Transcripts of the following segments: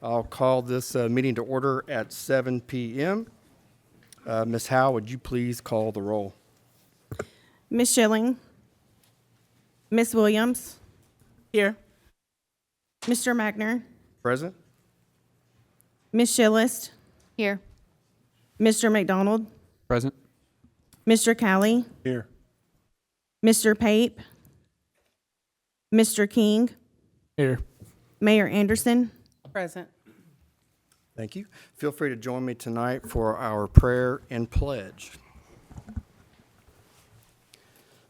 I'll call this meeting to order at 7 p.m. Ms. Howe, would you please call the roll? Ms. Schilling. Ms. Williams. Here. Mr. Magner. Present? Ms. Schillist. Here. Mr. McDonald. Present. Mr. Callie. Here. Mr. Pape. Mr. King. Here. Mayor Anderson. Present. Thank you. Feel free to join me tonight for our prayer and pledge.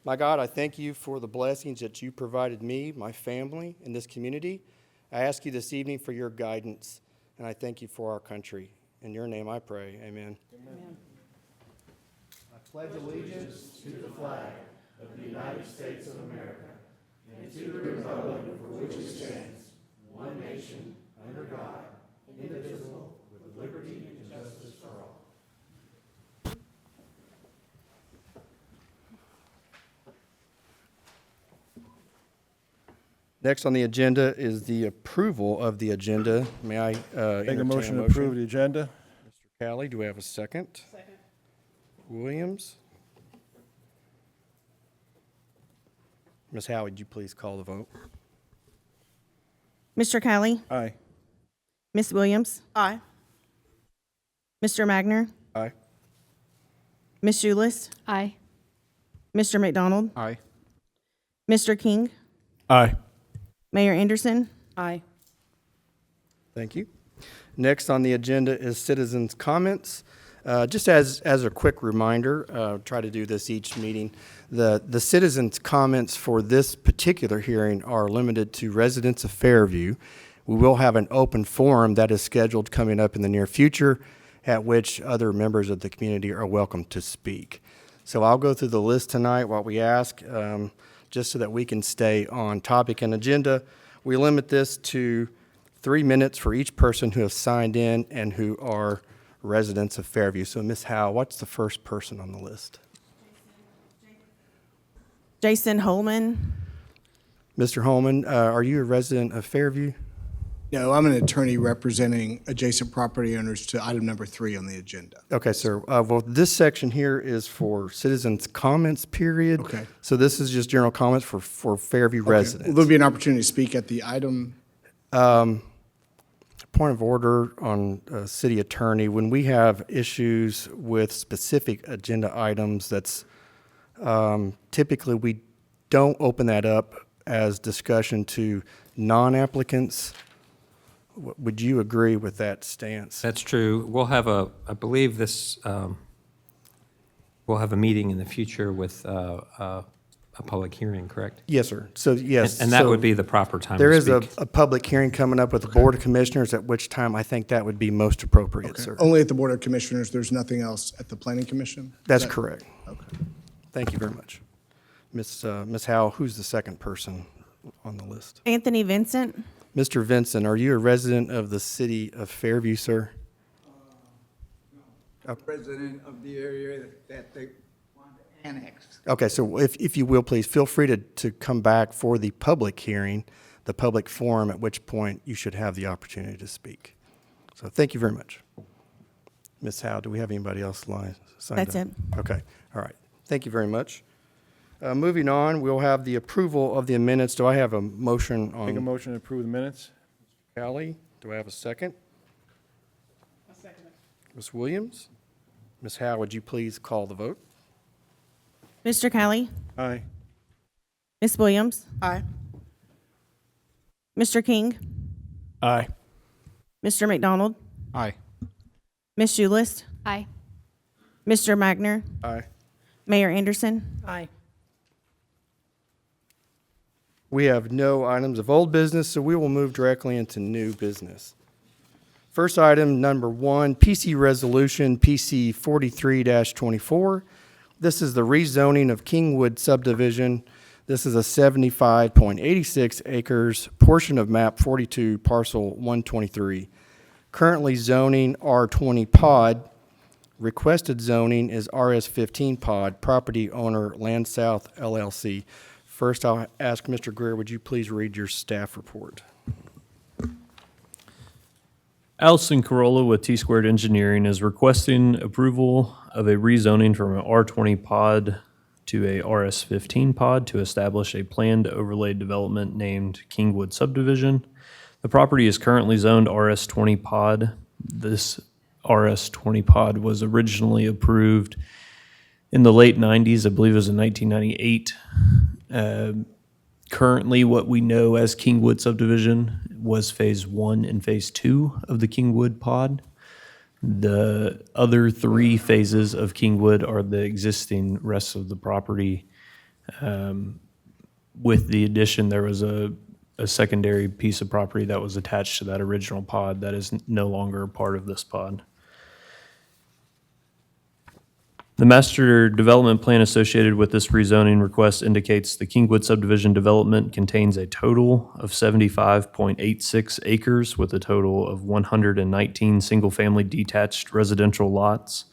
My God, I thank you for the blessings that you provided me, my family, and this community. I ask you this evening for your guidance, and I thank you for our country. In your name I pray, amen. Amen. I pledge allegiance to the flag of the United States of America and to the republic for which it stands, one nation, under God, indivisible, with liberty and justice for all. Next on the agenda is the approval of the agenda. May I entertain Make a motion to motion? approve the agenda. Mr. Callie, do we have a second? Second. Williams? Ms. Howe, would you please call the vote? Mr. Callie. Aye. Ms. Williams. Aye. Mr. Magner. Aye. Ms. Schulist. Aye. Mr. McDonald. Aye. Mr. King. Aye. Mayor Anderson. Aye. Thank you. Next on the agenda is citizens' comments. Just as a quick reminder, try to do this each meeting, the citizens' comments for this particular hearing are limited to residents of Fairview. We will have an open forum that is scheduled coming up in the near future, at which other members of the community are welcome to speak. So I'll go through the list tonight, what we ask, just so that we can stay on topic and agenda. We limit this to 3 minutes for each person who has signed in and who are residents of Fairview. So Ms. Howe, what's the first person on the list? Jason Holman. Mr. Holman, are you a resident of Fairview? No, I'm an attorney representing adjacent property owners to item number 3 on the agenda. Okay, sir. Well, this section here is for citizens' comments period. Okay. So this is just general comments for Fairview Okay. residents. Will there be an opportunity to speak at the item? Point of order on city attorney, when we have issues with specific agenda items, that's typically we don't open that up as discussion to non-applicants. Would you agree with that stance? That's true. We'll have I believe this, we'll have a meeting in the future with a public hearing, correct? Yes, sir. So, yes. And that so would be the proper time There to is speak. a public hearing coming up with the Board of Commissioners, at which time I think that would be most appropriate, sir. Only at the Board of Commissioners, there's nothing else at the Planning Commission? That's Is that- correct. Okay. Thank you very much. Ms. Howe, who's the second person on the list? Anthony Vincent. Mr. Vincent, are you a resident of the city of Fairview, sir? President of the area that they want to annex. Okay, so if you will, please, feel free to come back for the public hearing, the public forum, at which point you should have the opportunity to speak. So thank you very much. Ms. Howe, do we have anybody else signed up? That's it. Okay, all right. Thank you very much. Moving on, we'll have the approval of the minutes. Do I have a motion on? Make a motion to approve the minutes. Callie, do I have a second? A second. Ms. Williams? Ms. Howe, would you please call the vote? Mr. Callie. Aye. Ms. Williams. Aye. Mr. King. Aye. Mr. McDonald. Aye. Ms. Schulist. Aye. Mr. Magner. Aye. Mayor Anderson. Aye. We have no items of old business, so we will move directly into new business. First item, number 1, PC Resolution PC 43-24. This is the rezoning of Kingwood subdivision. This is a 75.86 acres portion of map 42, parcel 123. Currently zoning R20 pod. Requested zoning is RS15 pod, property owner Land South LLC. First, I'll ask Mr. Greer, would you please read your staff report? Allison Corolla with T Squared Engineering is requesting approval of a rezoning from an R20 pod to a RS15 pod to establish a planned overlay development named Kingwood Subdivision. The property is currently zoned RS20 pod. This RS20 pod was originally approved in the late 90s, I believe it was in 1998. Currently, what we know as Kingwood Subdivision was Phase 1 and Phase 2 of the Kingwood pod. The other three phases of Kingwood are the existing rest of the property. With the addition, there was a secondary piece of property that was attached to that original pod that is no longer a part of this pod. The master development plan associated with this rezoning request indicates the Kingwood subdivision development contains a total of 75.86 acres with a total of 119 single-family detached residential lots.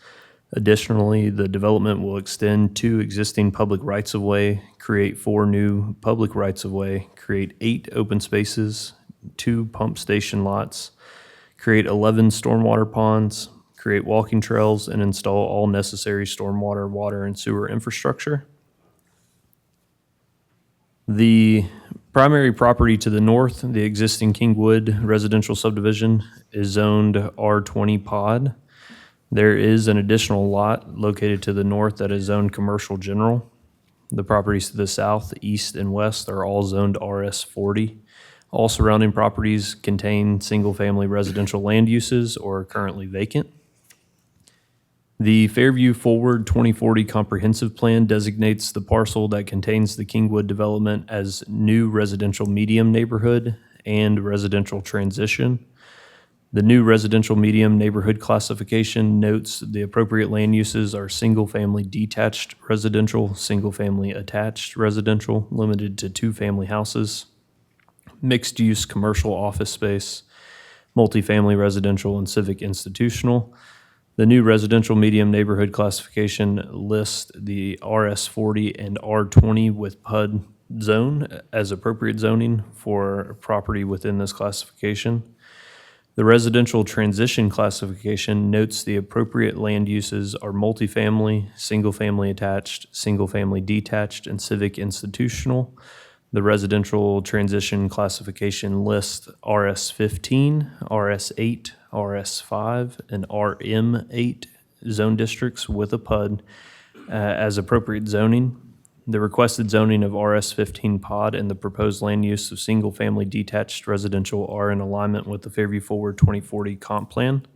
Additionally, the development will extend 2 existing public rights-of-way, create 4 new public rights-of-way, create 8 open spaces, 2 pump station lots, create 11 stormwater ponds, create walking trails, and install all necessary stormwater, water, and sewer infrastructure. The primary property to the north, the existing Kingwood residential subdivision, is zoned R20 pod. There is an additional lot located to the north that is zoned commercial general. The properties to the south, east, and west are all zoned RS40. All surrounding properties contain single-family residential land uses or are currently vacant. The Fairview Forward 2040 Comprehensive Plan designates the parcel that contains the Kingwood development as new residential medium neighborhood and residential transition. The new residential medium neighborhood classification notes the appropriate land uses are single-family detached residential, single-family attached residential, limited to 2-family houses, mixed-use commercial office space, multifamily residential, and civic institutional. The new residential medium neighborhood classification lists the RS40 and R20 with PUD zone as appropriate zoning for property within this classification. The residential transition classification notes the appropriate land uses are multifamily, single-family attached, single-family detached, and civic institutional. The residential transition classification lists RS15, RS8, RS5, and RM8 zone districts with a PUD as appropriate zoning. The requested zoning of RS15 pod and the proposed land use of single-family detached residential are in alignment with the Fairview Forward 2040 comp plan.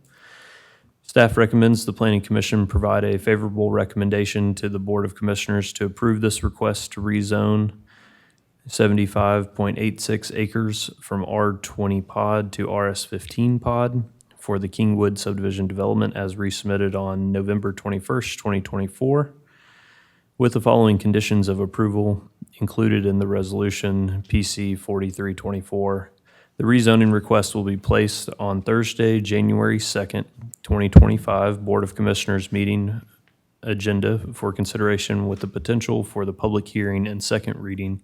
Staff recommends the Planning Commission provide a favorable recommendation to the Board of Commissioners to approve this request to rezone 75.86 acres from R20 pod to RS15 pod for the Kingwood subdivision development as resubmitted on November 21st, 2024, with the following conditions of approval included in the resolution PC 4324. The rezoning request will be placed on Thursday, January 2nd, 2025, Board of Commissioners meeting agenda for consideration with the potential for the public hearing and second reading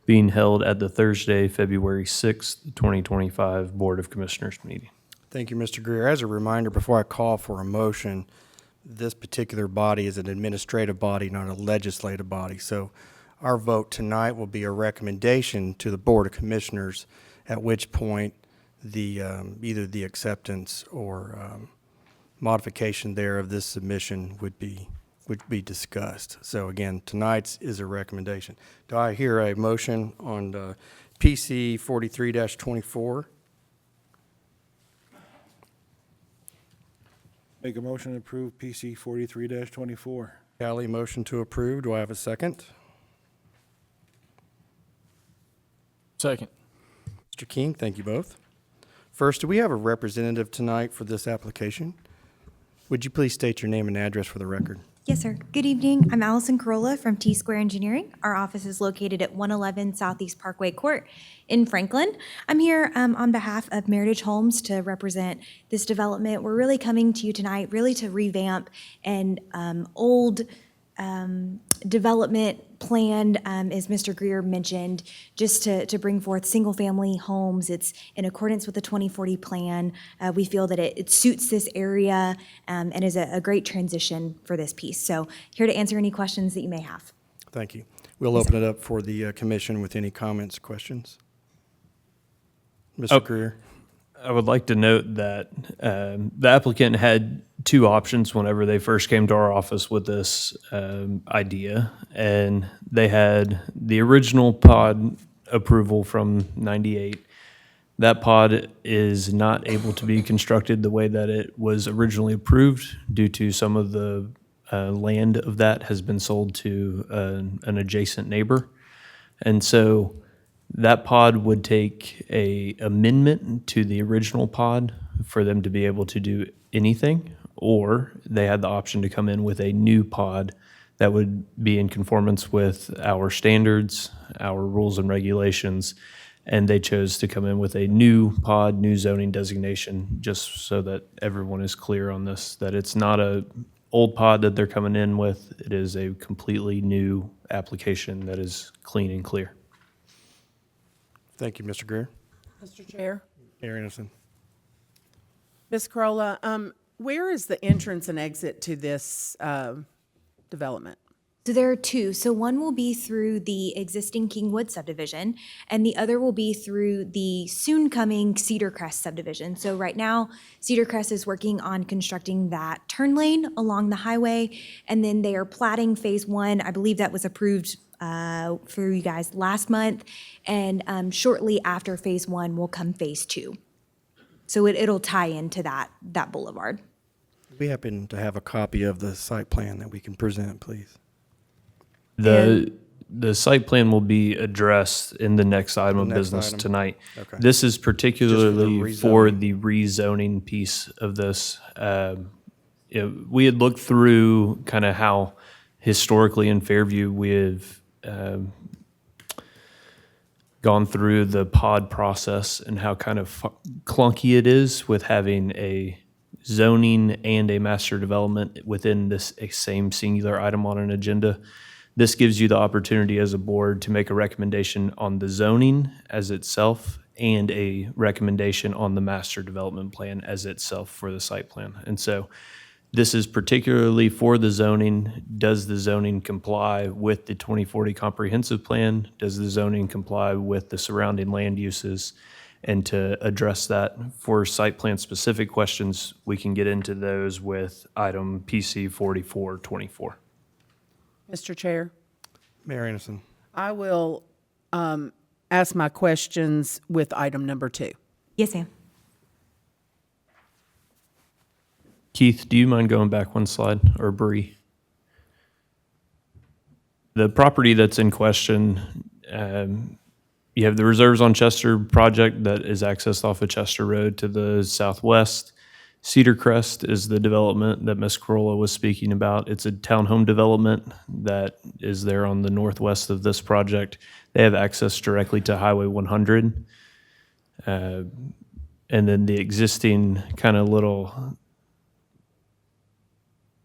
being held at the Thursday, February 6th, 2025 Board of Commissioners meeting. Thank you, Mr. Greer. As a reminder, before I call for a motion, this particular body is an administrative body, not a legislative body. So our vote tonight will be a recommendation to the Board of Commissioners, at which point the either the acceptance or modification there of this submission would be discussed. So again, tonight's is a recommendation. Do I hear a motion on the PC 43-24? Make a motion to approve PC 43-24. Callie, motion to approve. Do I have a second? Second. Mr. King, thank you both. First, do we have a representative tonight for this application? Would you please state your name and address for the record? Yes, sir. Good evening. I'm Allison Corolla from T Square Engineering. Our office is located at 111 Southeast Parkway Court in Franklin. I'm here on behalf of Meritage Homes to represent this development. We're really coming to you tonight really to revamp an old development planned, as Mr. Greer mentioned, just to bring forth single-family homes. It's in accordance with the 2040 plan. We feel that it suits this area and is a great transition for this piece. So here to answer any questions that you may have. Thank you. We'll open it up for the commission with any comments, questions. Mr. Greer? I would like to note that the applicant had two options whenever they first came to our office with this idea. And they had the original pod approval from '98. That pod is not able to be constructed the way that it was originally approved due to some of the land of that has been sold to an adjacent neighbor. And so that pod would take a amendment to the original pod for them to be able to do anything, or they had the option to come in with a new pod that would be in conformance with our standards, our rules and regulations, and they chose to come in with a new pod, new zoning designation, just so that everyone is clear on this, that it's not a old pod that they're coming in with. It is a completely new application that is clean and clear. Thank you, Mr. Greer. Mr. Chair. Mayor Anderson? Ms. Corolla, where is the entrance and exit to this development? So there are two. So one will be through the existing Kingwood subdivision, and the other will be through the soon-coming Cedar Crest subdivision. So right now, Cedar Crest is working on constructing that turn lane along the highway, and then they are platting Phase 1. I believe that was approved for you guys last month, and shortly after Phase 1 will come Phase 2. So it'll tie into that boulevard. We happen to have a copy of the site plan that we can present, please. The site plan will be addressed in the next item of next business item. tonight. Okay. This is particularly for rezoning. the rezoning piece of this. We had looked through kind of how historically in Fairview we have gone through the pod process and how kind of clunky it is with having a zoning and a master development within this same singular item on an agenda. This gives you the opportunity as a board to make a recommendation on the zoning as itself and a recommendation on the master development plan as itself for the site plan. And so this is particularly for the zoning. Does the zoning comply with the 2040 comprehensive plan? Does the zoning comply with the surrounding land uses? And to address that for site plan specific questions, we can get into those with item PC 4424. Mr. Chair, Mayor Anderson? I will ask my questions with item number 2. Yes, ma'am. Keith, do you mind going back one slide, or Bree? The property that's in question, you have the Reserves on Chester project that is accessed off of Chester Road to the southwest. Cedar Crest is the development that Ms. Corolla was speaking about. It's a townhome development that is there on the northwest of this project. They have access directly to Highway 100. And then the existing kind of little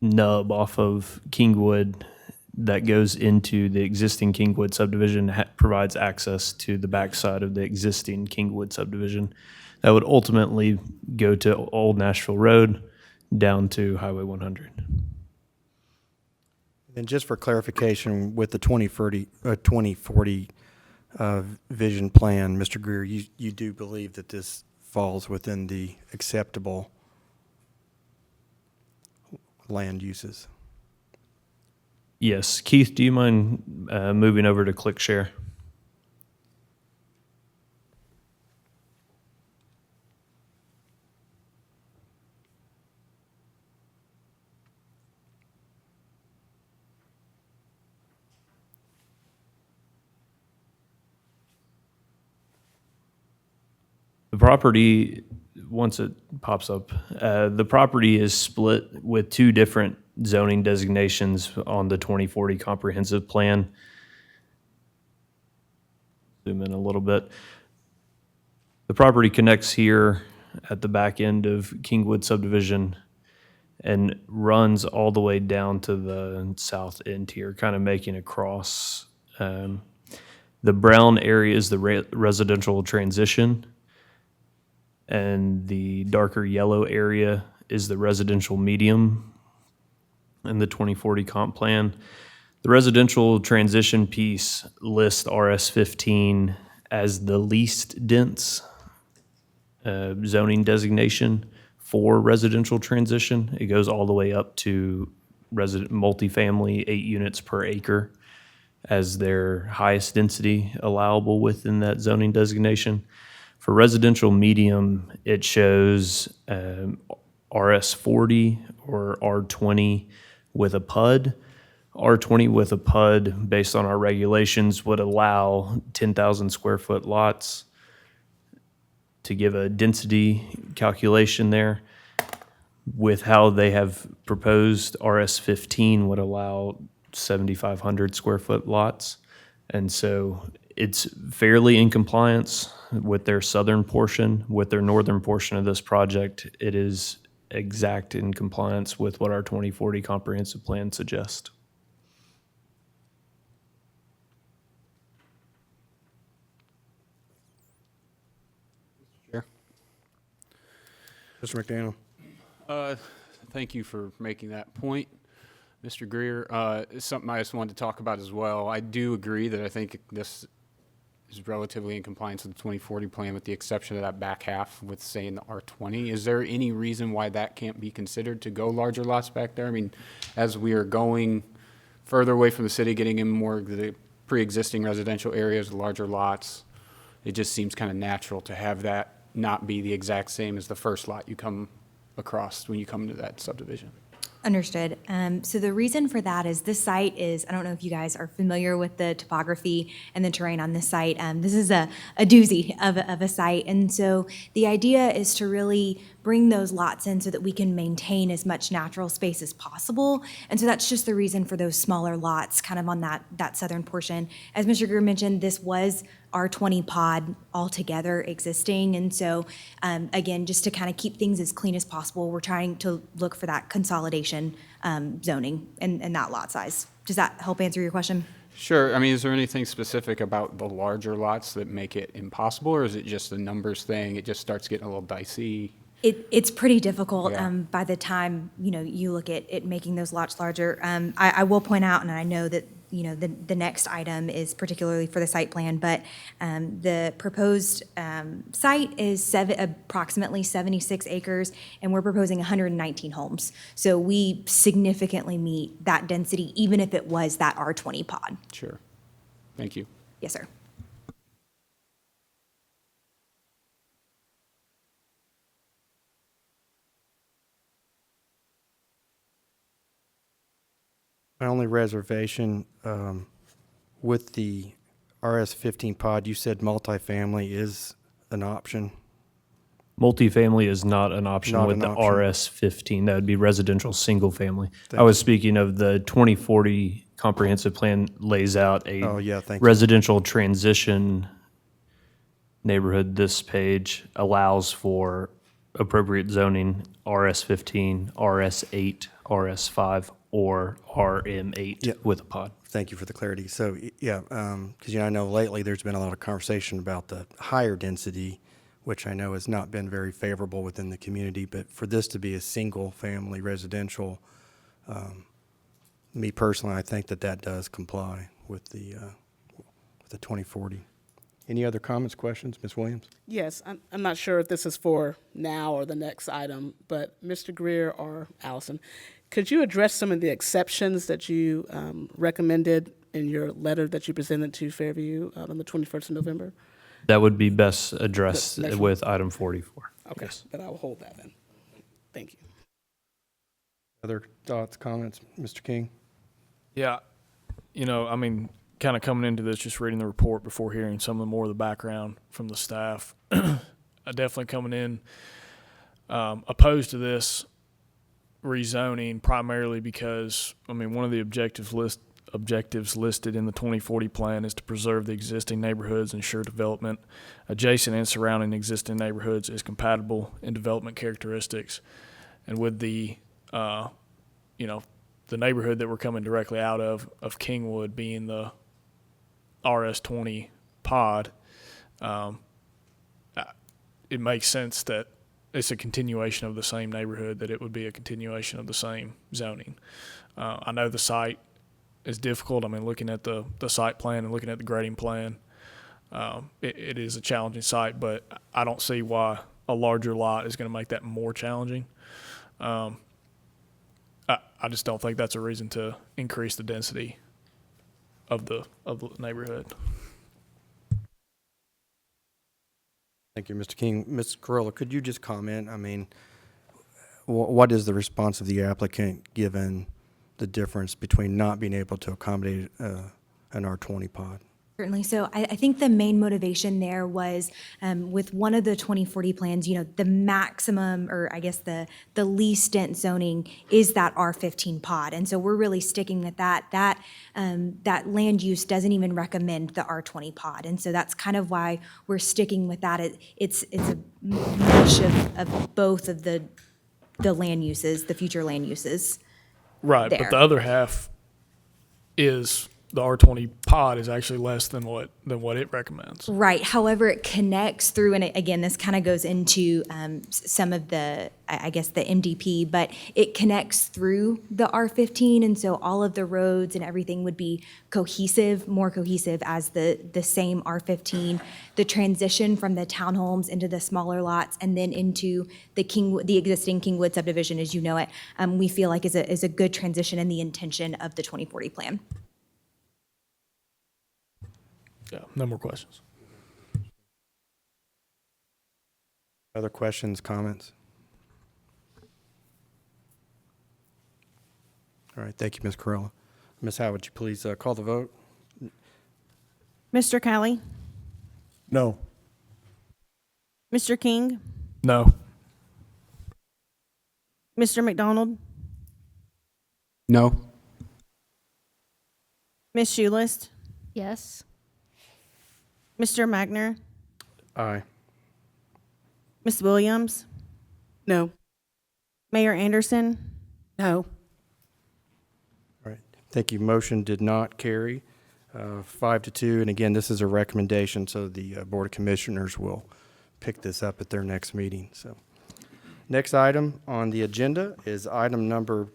nub off of Kingwood that goes into the existing Kingwood subdivision provides access to the backside of the existing Kingwood subdivision. That would ultimately go to Old Nashville Road down to Highway 100. And just for clarification, with the 2040 vision plan, Mr. Greer, you do believe that this falls within the acceptable land uses? Yes. Keith, do you mind moving over to ClickShare? The property, once it pops up, the property is split with two different zoning designations on the 2040 comprehensive plan. Zoom in a little bit. The property connects here at the back end of Kingwood subdivision and runs all the way down to the south end here, kind of making a cross The brown area is the residential transition, and the darker yellow area is the residential medium in the 2040 comp plan. The residential transition piece lists RS15 as the least dense zoning designation for residential transition. It goes all the way up to multifamily, 8 units per acre as their highest density allowable within that zoning designation. For residential medium, it shows RS40 or R20 with a PUD. R20 with a PUD, based on our regulations, would allow 10,000 square foot lots. To give a density calculation there, with how they have proposed, RS15 would allow 7,500 square foot lots. And so it's fairly in compliance with their southern portion. With their northern portion of this project, it is exact in compliance with what our 2040 comprehensive plan suggests. Mr. McDaniel. Thank you for making that point, Mr. Greer. It's something I just wanted to talk about as well. I do agree that I think this is relatively in compliance with the 2040 plan, with the exception of that back half with saying the R20. Is there any reason why that can't be considered to go larger lots back there? I mean, as we are going further away from the city, getting in more of the pre-existing residential areas, larger lots, it just seems kind of natural to have that not be the exact same as the first lot you come across when you come into that subdivision. Understood. So the reason for that is this site is, I don't know if you guys are familiar with the topography and the terrain on this site. This is a doozy of a site. And so the idea is to really bring those lots in so that we can maintain as much natural space as possible. And so that's just the reason for those smaller lots kind of on that southern portion. As Mr. Greer mentioned, this was R20 pod altogether existing. And so, again, just to kind of keep things as clean as possible, we're trying to look for that consolidation zoning and that lot size. Does that help answer your question? Sure. I mean, is there anything specific about the larger lots that make it impossible, or is it just a numbers thing? It just starts getting a little dicey. It's pretty difficult Yeah. by the time, you look at it making those lots larger. I will point out, and I know that, the next item is particularly for the site plan, but the proposed site is approximately 76 acres, and we're proposing 119 homes. So we significantly meet that density, even if it was that R20 pod. Sure. Thank you. Yes, sir. My only reservation with the RS15 pod, you said multifamily is an option. Multifamily is not an option Not with an the option. RS15. That would be residential single family. Thank I was speaking of the 2040 comprehensive plan lays out a Oh, yeah, thank you. residential transition neighborhood. This page allows for appropriate zoning RS15, RS8, RS5, or RM8 Yeah. with a pod. Thank you for the clarity. So, yeah, because, I know lately there's been a lot of conversation about the higher density, which I know has not been very favorable within the community, but for this to be a single-family residential, me personally, I think that does comply with the 2040. Any other comments, questions? Ms. Williams? Yes, I'm not sure if this is for now or the next item, but Mr. Greer or Allison, could you address some of the exceptions that you recommended in your letter that you presented to Fairview on the 21st of November? That would be best addressed The next one? with item 44. Okay, Yes. but I will hold that then. Thank you. Other thoughts, comments? Mr. King? Yeah, kind of coming into this, just reading the report before hearing some of the more of the background from the staff. I definitely coming in opposed to this rezoning primarily because, one of the objectives listed in the 2040 plan is to preserve the existing neighborhoods, ensure development adjacent and surrounding existing neighborhoods is compatible in development characteristics. And with the neighborhood that we're coming directly out of Kingwood being the RS20 pod, it makes sense that it's a continuation of the same neighborhood, that it would be a continuation of the same zoning. I know the site is difficult. I mean, looking at the site plan and looking at the grading plan, it is a challenging site, but I don't see why a larger lot is going to make that more challenging. I just don't think that's a reason to increase the density of the neighborhood. Thank you, Mr. King. Ms. Corolla, could you just comment? I mean, what is the response of the applicant given the difference between not being able to accommodate an R20 pod? Certainly. So I think the main motivation there was with one of the 2040 plans, the maximum, or I guess the least dense zoning is that R15 pod. And so we're really sticking with that. That land use doesn't even recommend the R20 pod. And so that's kind of why we're sticking with that. It's a mesh of both of the land uses, the future land uses. Right, there. but the other half is the R20 pod is actually less than what it recommends. Right. However, it connects through, and again, this kind of goes into some of the, I guess, the MDP, but it connects through the R15, and so all of the roads and everything would be cohesive, more cohesive as the same R15. The transition from the townhomes into the smaller lots and then into the existing Kingwood subdivision, as you know it, we feel like is a good transition and the intention of the 2040 plan. Yeah, no more questions. Other questions, comments? All right, thank you, Ms. Corolla. Ms. Howe, would you please call the vote? Mr. Kelly? No. Mr. King? No. Mr. McDonald? No. Ms. Schulist? Yes. Mr. Magner? Aye. Ms. Williams? No. Mayor Anderson? No. All right, thank you. Motion did not carry, 5-2. And again, this is a recommendation, so the Board of Commissioners will pick this up at their next meeting. So, next item on the agenda is item number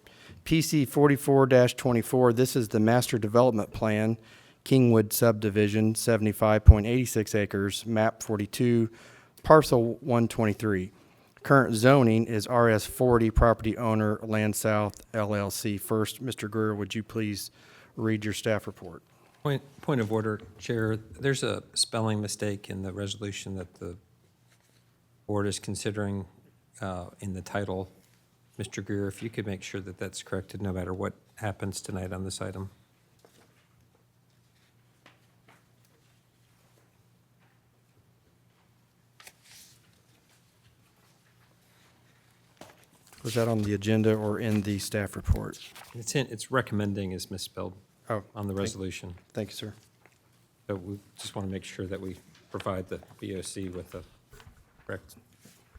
PC 44-24. This is the Master Development Plan, Kingwood Subdivision, 75.86 acres, map 42, parcel 123. Current zoning is RS40, property owner Land South LLC. First, Mr. Greer, would you please read your staff report? Point of order, Chair. There's a spelling mistake in the resolution that the board is considering in the title. Mr. Greer, if you could make sure that that's corrected no matter what happens tonight on this item. Was that on the agenda or in the staff report? It's recommending is misspelled Oh, on the resolution. thank you, sir. So we just want to make sure that we provide the BOC with the correct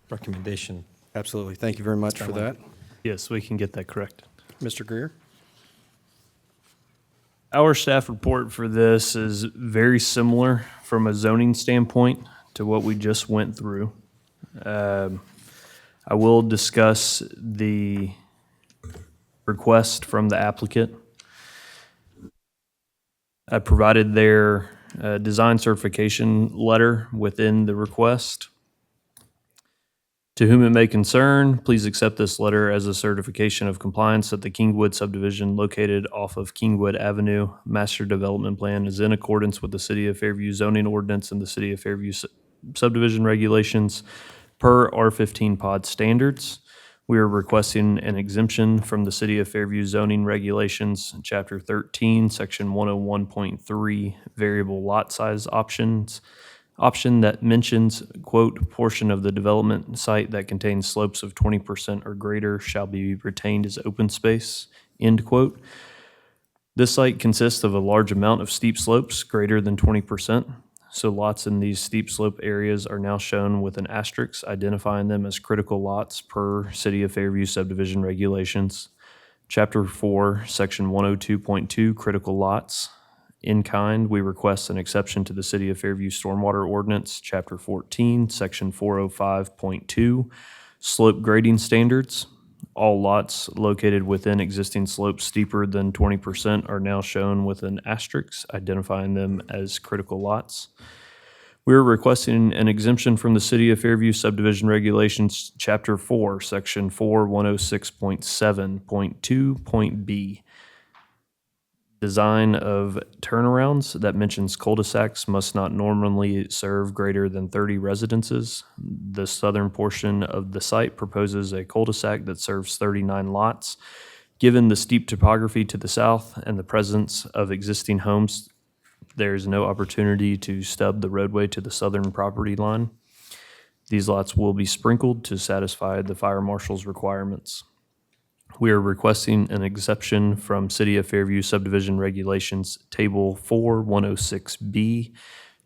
recommendation. Absolutely. Thank you very much for that. Yes, we can get that corrected. Mr. Greer? Our staff report for this is very similar from a zoning standpoint to what we just went through. I will discuss the request from the applicant. I provided their design certification letter within the request. To whom it may concern, please accept this letter as a certification of compliance that the Kingwood subdivision located off of Kingwood Avenue Master Development Plan is in accordance with the City of Fairview zoning ordinance and the City of Fairview subdivision regulations per R15 pod standards. We are requesting an exemption from the City of Fairview zoning regulations, Chapter 13, Section 101.3, variable lot size option that mentions, quote, portion of the development site that contains slopes of 20% or greater shall be retained as open space, end quote. This site consists of a large amount of steep slopes greater than 20%. So lots in these steep slope areas are now shown with an asterisk identifying them as critical lots per City of Fairview subdivision regulations. Chapter 4, Section 102.2, critical lots, in kind, we request an exception to the City of Fairview Stormwater Ordinance, Chapter 14, Section 405.2, slope grading standards. All lots located within existing slopes steeper than 20% are now shown with an asterisk, identifying them as critical lots. We are requesting an exemption from the City of Fairview Subdivision Regulations, Chapter 4, Section 4106.7.2.b. Design of turnarounds that mentions cul-de-sacs must not normally serve greater than 30 residences. The southern portion of the site proposes a cul-de-sac that serves 39 lots. Given the steep topography to the south and the presence of existing homes, there is no opportunity to stub the roadway to the southern property line. These lots will be sprinkled to satisfy the fire marshal's requirements. We are requesting an exception from City of Fairview Subdivision Regulations, Table 4106B,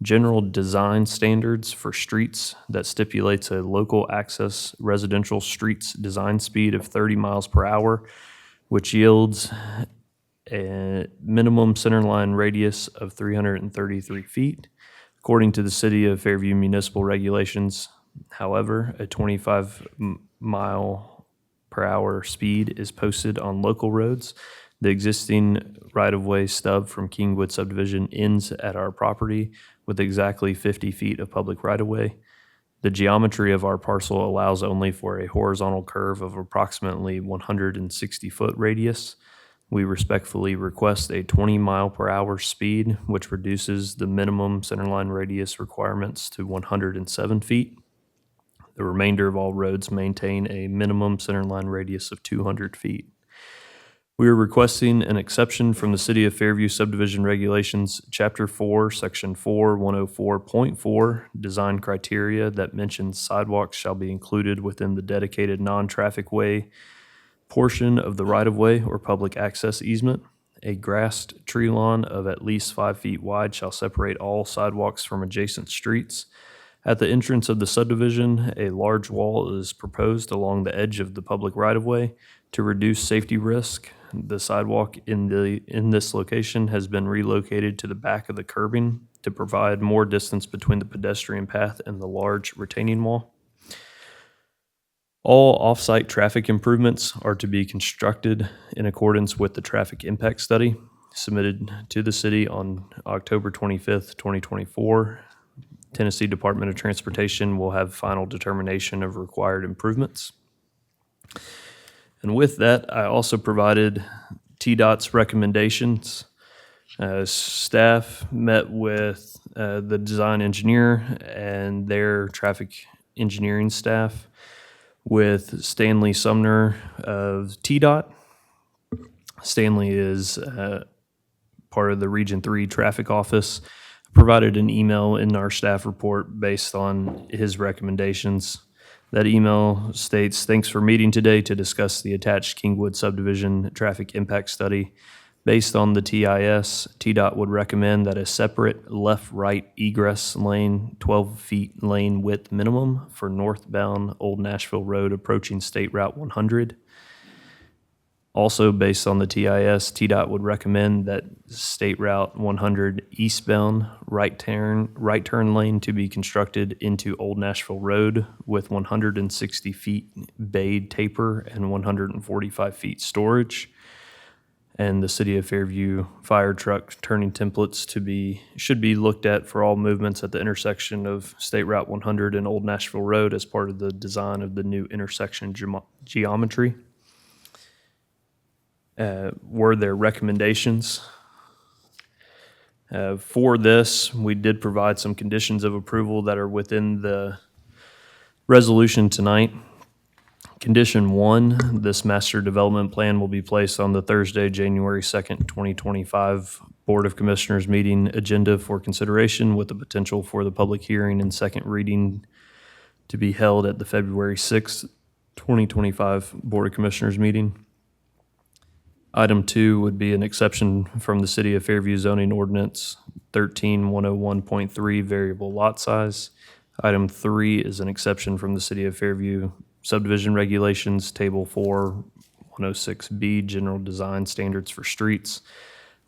General Design Standards for Streets that stipulates a local access residential streets design speed of 30 miles per hour, which yields a minimum centerline radius of 333 feet. According to the City of Fairview Municipal Regulations, however, a 25-mile per hour speed is posted on local roads. The existing right-of-way stub from Kingwood subdivision ends at our property with exactly 50 feet of public right-of-way. The geometry of our parcel allows only for a horizontal curve of approximately 160-foot radius. We respectfully request a 20-mile-per-hour speed, which reduces the minimum centerline radius requirements to 107 feet. The remainder of all roads maintain a minimum centerline radius of 200 feet. We are requesting an exception from the City of Fairview Subdivision Regulations, Chapter 4, Section 4104.4, Design Criteria that mentions sidewalks shall be included within the dedicated non-traffic way portion of the right-of-way or public access easement. A grassed tree lawn of at least 5 feet wide shall separate all sidewalks from adjacent streets. At the entrance of the subdivision, a large wall is proposed along the edge of the public right-of-way to reduce safety risk. The sidewalk in this location has been relocated to the back of the curbing to provide more distance between the pedestrian path and the large retaining wall. All off-site traffic improvements are to be constructed in accordance with the traffic impact study submitted to the city on October 25th, 2024. Tennessee Department of Transportation will have final determination of required improvements. And with that, I also provided TDOT's recommendations. Staff met with the design engineer and their traffic engineering staff, with Stanley Sumner of TDOT. Stanley is part of the Region 3 Traffic Office. Provided an email in our staff report based on his recommendations. That email states, "Thanks for meeting today to discuss the attached Kingwood subdivision traffic impact study. Based on the TIS, TDOT would recommend that a separate left-right egress lane, 12 feet lane width minimum for northbound Old Nashville Road approaching State Route 100. Also, based on the TIS, TDOT would recommend that State Route 100 eastbound right turn lane to be constructed into Old Nashville Road with 160 feet bayed taper and 145 feet storage. And the City of Fairview fire truck turning templates should be looked at for all movements at the intersection of State Route 100 and Old Nashville Road as part of the design of the new intersection geometry." Were there recommendations? For this, we did provide some conditions of approval that are within the resolution tonight. Condition 1, this master development plan will be placed on the Thursday, January 2nd, 2025 Board of Commissioners meeting agenda for consideration, with the potential for the public hearing and second reading to be held at the February 6th, 2025 Board of Commissioners meeting. Item 2 would be an exception from the City of Fairview zoning ordinance 13101.3 variable lot size. Item 3 is an exception from the City of Fairview subdivision regulations, Table 4, 106B, general design standards for streets.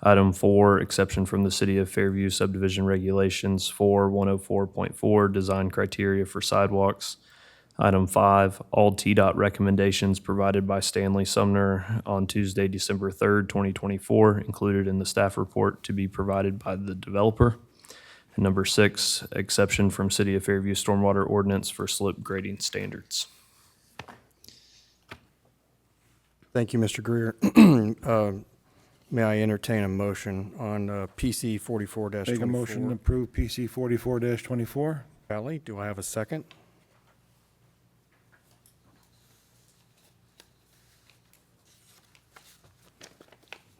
Item 4, exception from the City of Fairview subdivision regulations for 104.4, design criteria for sidewalks. Item 5, all TDOT recommendations provided by Stanley Sumner on Tuesday, December 3rd, 2024, included in the staff report to be provided by the developer. And number 6, exception from City of Fairview stormwater ordinance for slope grading standards. Thank you, Mr. Greer. May I entertain a motion on PC 44-24? Make a motion to approve PC 44-24. Valley, do I have a second?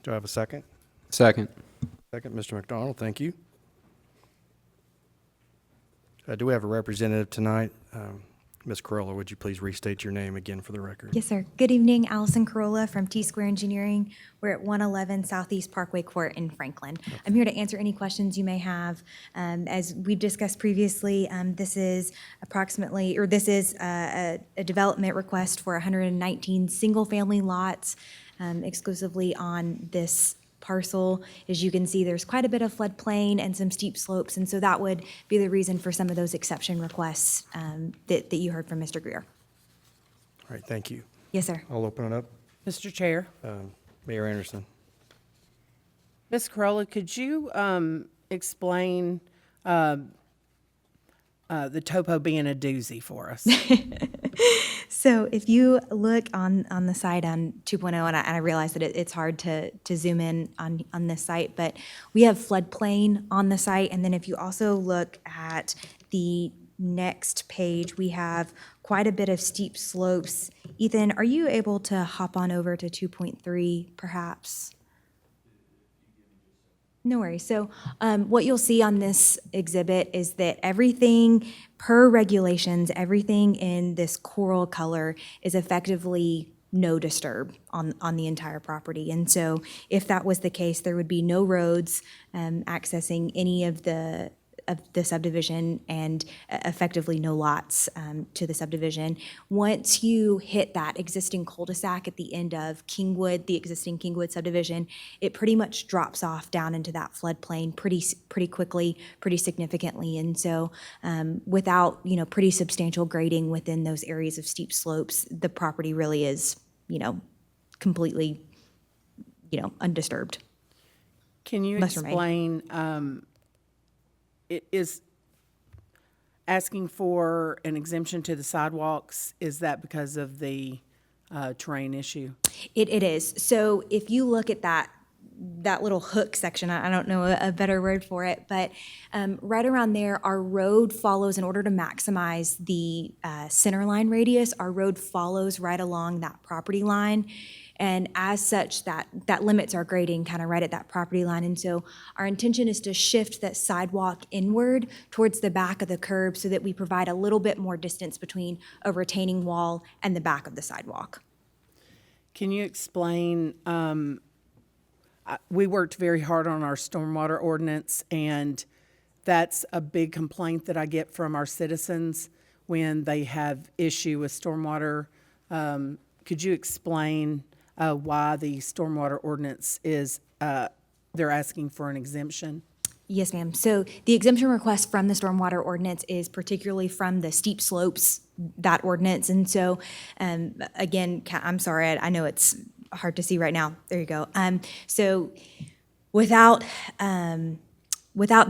Do I have a second? Second. Second, Mr. McDonald, thank you. Do we have a representative tonight? Ms. Corolla, would you please restate your name again for the record? Yes, sir. Good evening, Allison Corolla from T-Square Engineering. We're at 111 Southeast Parkway Court in Franklin. I'm here to answer any questions you may have. As we've discussed previously, this is a development request for 119 single-family lots exclusively on this parcel. As you can see, there's quite a bit of floodplain and some steep slopes, and so that would be the reason for some of those exception requests that you heard from Mr. Greer. All right, thank you. Yes, sir. I'll open it up. Mr. Chair. Mayor Anderson. Ms. Corolla, could you explain the topo being a doozy for us? So if you look on the site on 2.0, and I realize that it's hard to zoom in on this site, but we have floodplain on the site. And then if you also look at the next page, we have quite a bit of steep slopes. Ethan, are you able to hop on over to 2.3 perhaps? No worries. So what you'll see on this exhibit is that everything per regulations, everything in this coral color is effectively no disturb on the entire property. And so if that was the case, there would be no roads accessing any of the subdivision and effectively no lots to the subdivision. Once you hit that existing cul-de-sac at the end of Kingwood, the existing Kingwood subdivision, it pretty much drops off down into that floodplain pretty quickly, pretty significantly. And so without, pretty substantial grading within those areas of steep slopes, the property really is, completely, undisturbed. Can you Must remain. explain, is asking for an exemption to the sidewalks, is that because of the terrain issue? It is. So if you look at that little hook section, I don't know a better word for it, but right around there, our road follows, in order to maximize the center line radius, our road follows right along that property line. And as such, that limits our grading kind of right at that property line. And so our intention is to shift that sidewalk inward towards the back of the curb so that we provide a little bit more distance between a retaining wall and the back of the sidewalk. Can you explain, we worked very hard on our stormwater ordinance, and that's a big complaint that I get from our citizens when they have issue with stormwater. Could you explain why the stormwater ordinance is, they're asking for an exemption? Yes, ma'am. So the exemption request from the stormwater ordinance is particularly from the steep slopes, that ordinance. And so, again, I'm sorry, I know it's hard to see right now. There you go. So without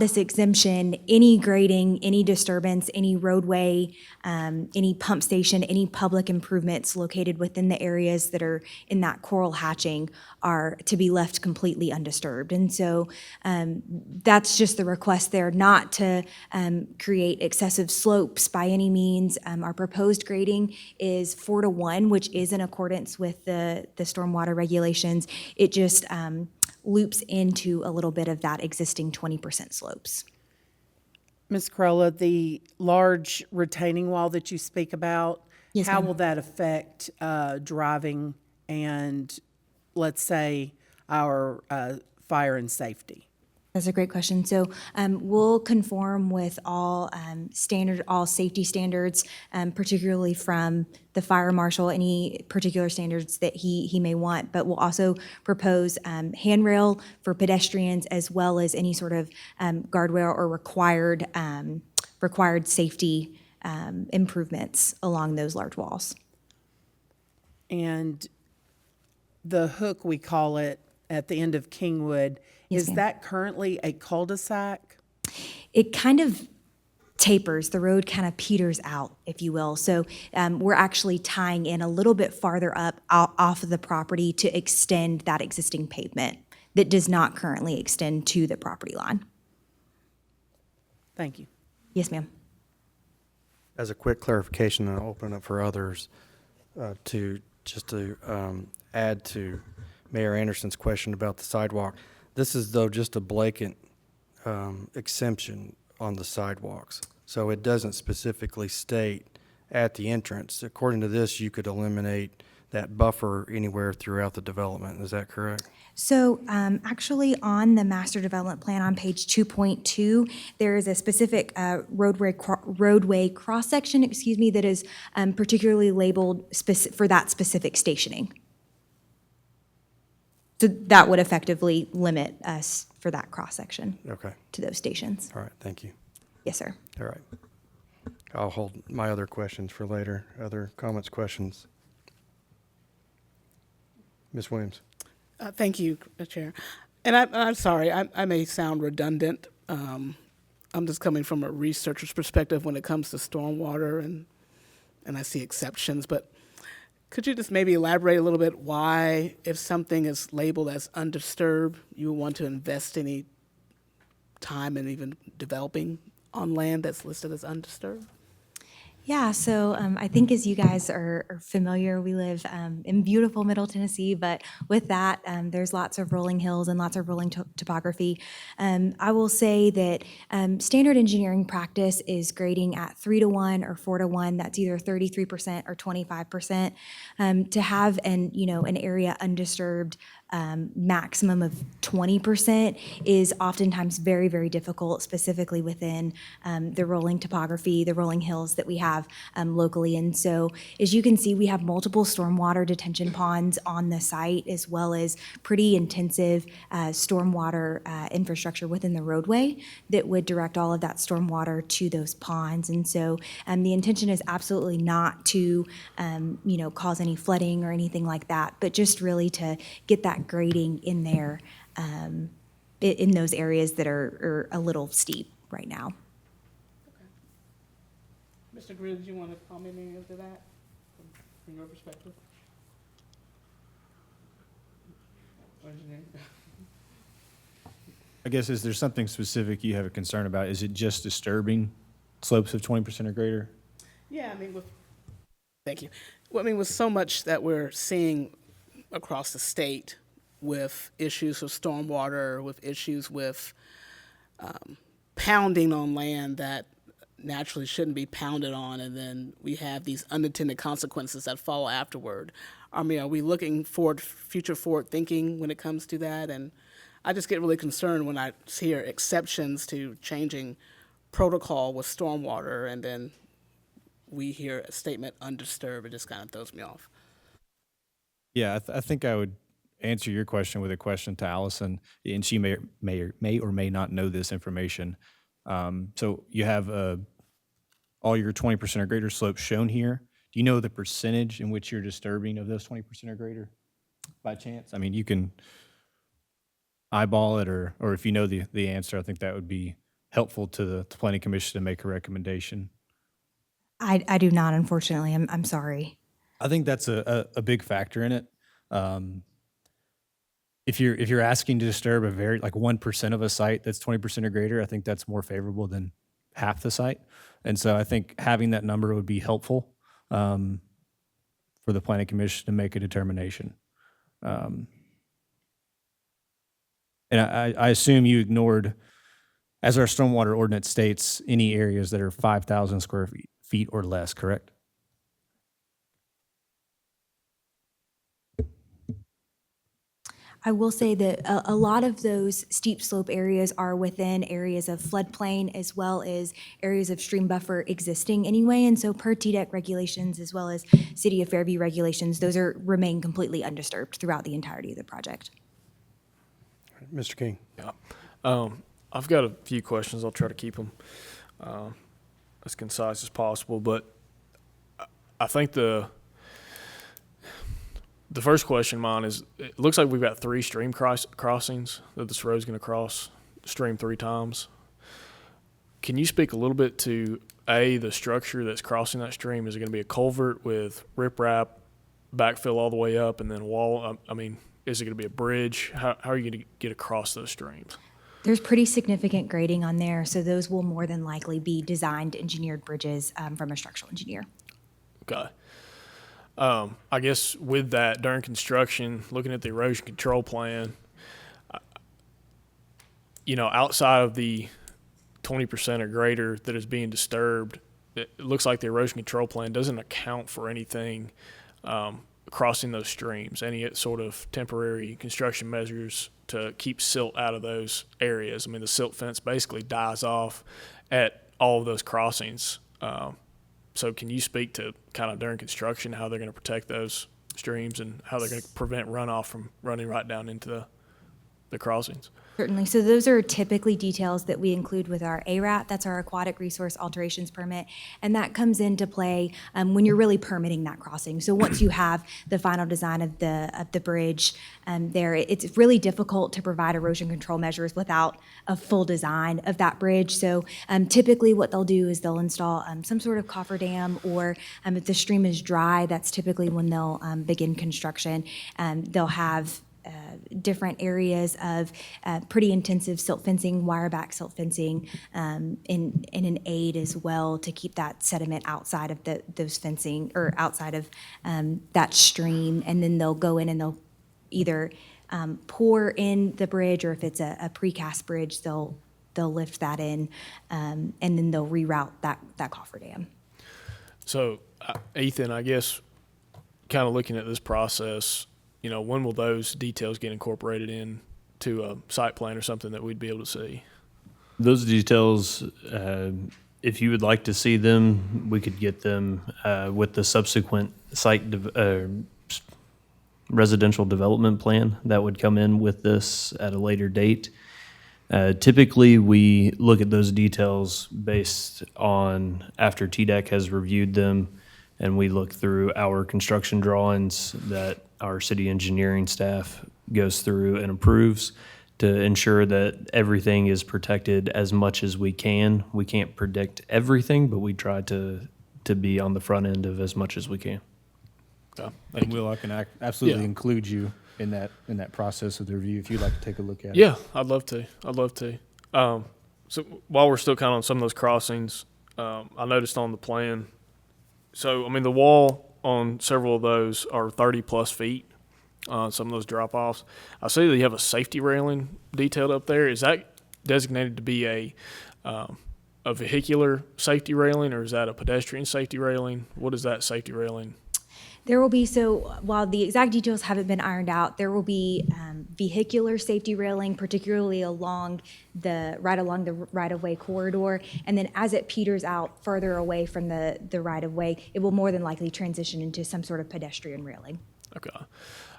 this exemption, any grading, any disturbance, any roadway, any pump station, any public improvements located within the areas that are in that coral hatching are to be left completely undisturbed. And so that's just the request there, not to create excessive slopes by any means. Our proposed grading is 4-to-1, which is in accordance with the stormwater regulations. It just loops into a little bit of that existing 20% slopes. Ms. Corolla, the large retaining wall that you speak about, Yes, how ma'am. will that affect driving and, let's say, our fire and safety? That's a great question. So we'll conform with all all safety standards, particularly from the fire marshal, any particular standards that he may want. But we'll also propose handrail for pedestrians as well as any sort of guardrail or required safety improvements along those large walls. And the hook, we call it, at the end of Kingwood, Yes, is ma'am. that currently a cul-de-sac? It kind of tapers, the road kind of peters out, if you will. So we're actually tying in a little bit farther up off of the property to extend that existing pavement that does not currently extend to the property line. Thank you. Yes, ma'am. As a quick clarification, and I'll open it up for others to add to Mayor Anderson's question about the sidewalk. This is though just a blanket exemption on the sidewalks. So it doesn't specifically state at the entrance. According to this, you could eliminate that buffer anywhere throughout the development. Is that correct? So actually on the master development plan on page 2.2, there is a specific roadway cross-section, that is particularly labeled for that specific stationing. So that would effectively limit us for that cross-section Okay. to those stations. All right. Thank you. Yes, sir. All right. I'll hold my other questions for later. Other comments, questions? Ms. Williams? Thank you, Chair. And I'm sorry, I may sound redundant. I'm just coming from a researcher's perspective when it comes to stormwater, and I see exceptions. But could you just maybe elaborate a little bit why, if something is labeled as undisturbed, you would want to invest any time in even developing on land that's listed as undisturbed? Yeah, so I think as you guys are familiar, we live in beautiful Middle Tennessee, but with that, there's lots of rolling hills and lots of rolling topography. I will say that standard engineering practice is grading at 3-to-1 or 4-to-1. That's either 33% or 25%. To have an area undisturbed maximum of 20% is oftentimes very, very difficult, specifically within the rolling topography, the rolling hills that we have locally. And so, as you can see, we have multiple stormwater detention ponds on the site, as well as pretty intensive stormwater infrastructure within the roadway that would direct all of that stormwater to those ponds. And so, the intention is absolutely not to, cause any flooding or anything like that, but just really to get that grading in there in those areas that are a little steep right now. Mr. Greer, did you want to comment any of that from your perspective? Engineering? I guess, is there something specific you have a concern about? Is it just disturbing slopes of 20% or greater? Yeah, thank you. Well, with so much that we're seeing across the state with issues with stormwater, with issues with pounding on land that naturally shouldn't be pounded on, and then we have these unintended consequences that follow afterward. Are we looking forward, future forward thinking when it comes to that? And I just get really concerned when I hear exceptions to changing protocol with stormwater, and then we hear a statement undisturbed. It just kind of throws me off. Yeah, I think I would answer your question with a question to Allison, and she may or may not know this information. So you have all your 20% or greater slopes shown here. Do you know the percentage in which you're disturbing of those 20% or greater by chance? I mean, you can eyeball it, or if you know the answer, I think that would be helpful to the Planning Commission to make a recommendation. I do not, unfortunately. I'm sorry. I think that's a big factor in it. If you're asking to disturb a very 1% of a site that's 20% or greater, I think that's more favorable than half the site. And so I think having that number would be helpful for the Planning Commission to make a determination. And I assume you ignored, as our stormwater ordinance states, any areas that are 5,000 square feet or less, correct? I will say that a lot of those steep slope areas are within areas of floodplain as well as areas of stream buffer existing anyway. And so per TDEC regulations as well as City of Fairview regulations, those remain completely undisturbed throughout the entirety of the project. Mr. King. I've got a few questions. I'll try to keep them as concise as possible. But I think the first question of mine is, it looks like we've got 3 stream crossings that this road's going to cross stream 3 times. Can you speak a little bit to, A, the structure that's crossing that stream? Is it going to be a culvert with riprap, backfill all the way up, and then wall? I mean, is it going to be a bridge? How are you going to get across those streams? There's pretty significant grading on there, so those will more than likely be designed, engineered bridges from a structural engineer. Okay. I guess with that, during construction, looking at the erosion control plan, outside of the 20% or greater that is being disturbed, it looks like the erosion control plan doesn't account for anything crossing those streams, any sort of temporary construction measures to keep silt out of those areas. I mean, the silt fence basically dies off at all of those crossings. So can you speak to kind of during construction how they're going to protect those streams and how they're going to prevent runoff from running right down into the crossings? Certainly. So those are typically details that we include with our ARAP. That's our Aquatic Resource Alterations Permit. And that comes into play when you're really permitting that crossing. So once you have the final design of the bridge there, it's really difficult to provide erosion control measures without a full design of that bridge. So typically what they'll do is they'll install some sort of cofferdam, or if the stream is dry, that's typically when they'll begin construction. They'll have different areas of pretty intensive silt fencing, wire-back silt fencing, in an aid as well to keep that sediment outside of those fencing or outside of that stream. And then they'll go in and they'll either pour in the bridge, or if it's a precast bridge, they'll lift that in, and then they'll reroute that cofferdam. So, Ethan, I guess kind of looking at this process, when will those details get incorporated into a site plan or something that we'd be able to see? Those details, if you would like to see them, we could get them with the subsequent residential development plan that would come in with this at a later date. Typically, we look at those details based on after TDEC has reviewed them, and we look through our construction drawings that our city engineering staff goes through and approves to ensure that everything is protected as much as we can. We can't predict everything, but we try to be on the front end of as much as we can. And Will, I can absolutely Yeah. include you in that process of the review if you'd like to take a look at it. Yeah, I'd love to. So while we're still kind of on some of those crossings, I noticed on the plan, so, I mean, the wall on several of those are 30-plus feet, some of those drop-offs. I see that you have a safety railing detailed up there. Is that designated to be a vehicular safety railing, or is that a pedestrian safety railing? What is that safety railing? There will be, so while the exact details haven't been ironed out, there will be vehicular safety railing, particularly along the right-of-way corridor. And then as it peters out further away from the right-of-way, it will more than likely transition into some sort of pedestrian railing. Okay.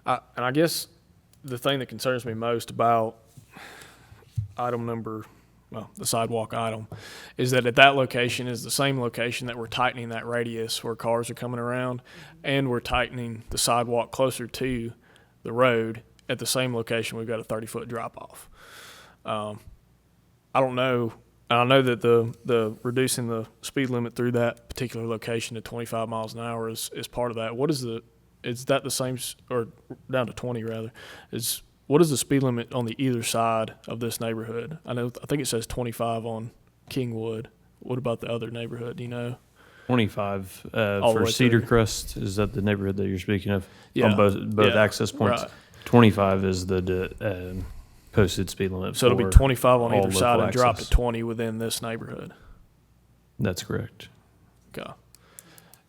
And I guess the thing that concerns me most about the sidewalk item, is that at that location is the same location that we're tightening that radius where cars are coming around, and we're tightening the sidewalk closer to the road. At the same location, we've got a 30-foot drop-off. I don't know. I know that the reducing the speed limit through that particular location to 25 miles an hour is part of that. Is that the same, or down to 20 rather? What is the speed limit on the either side of this neighborhood? I think it says 25 on Kingwood. What about the other neighborhood? Do you know? 25 All the for way Cedar through. Crest. Is that the neighborhood that you're speaking of? Yeah. On both Yeah. access points. Right. 25 is the posted speed limit. So it'll be for 25 on all either side local and drop to access. 20 within this neighborhood. That's correct. Okay.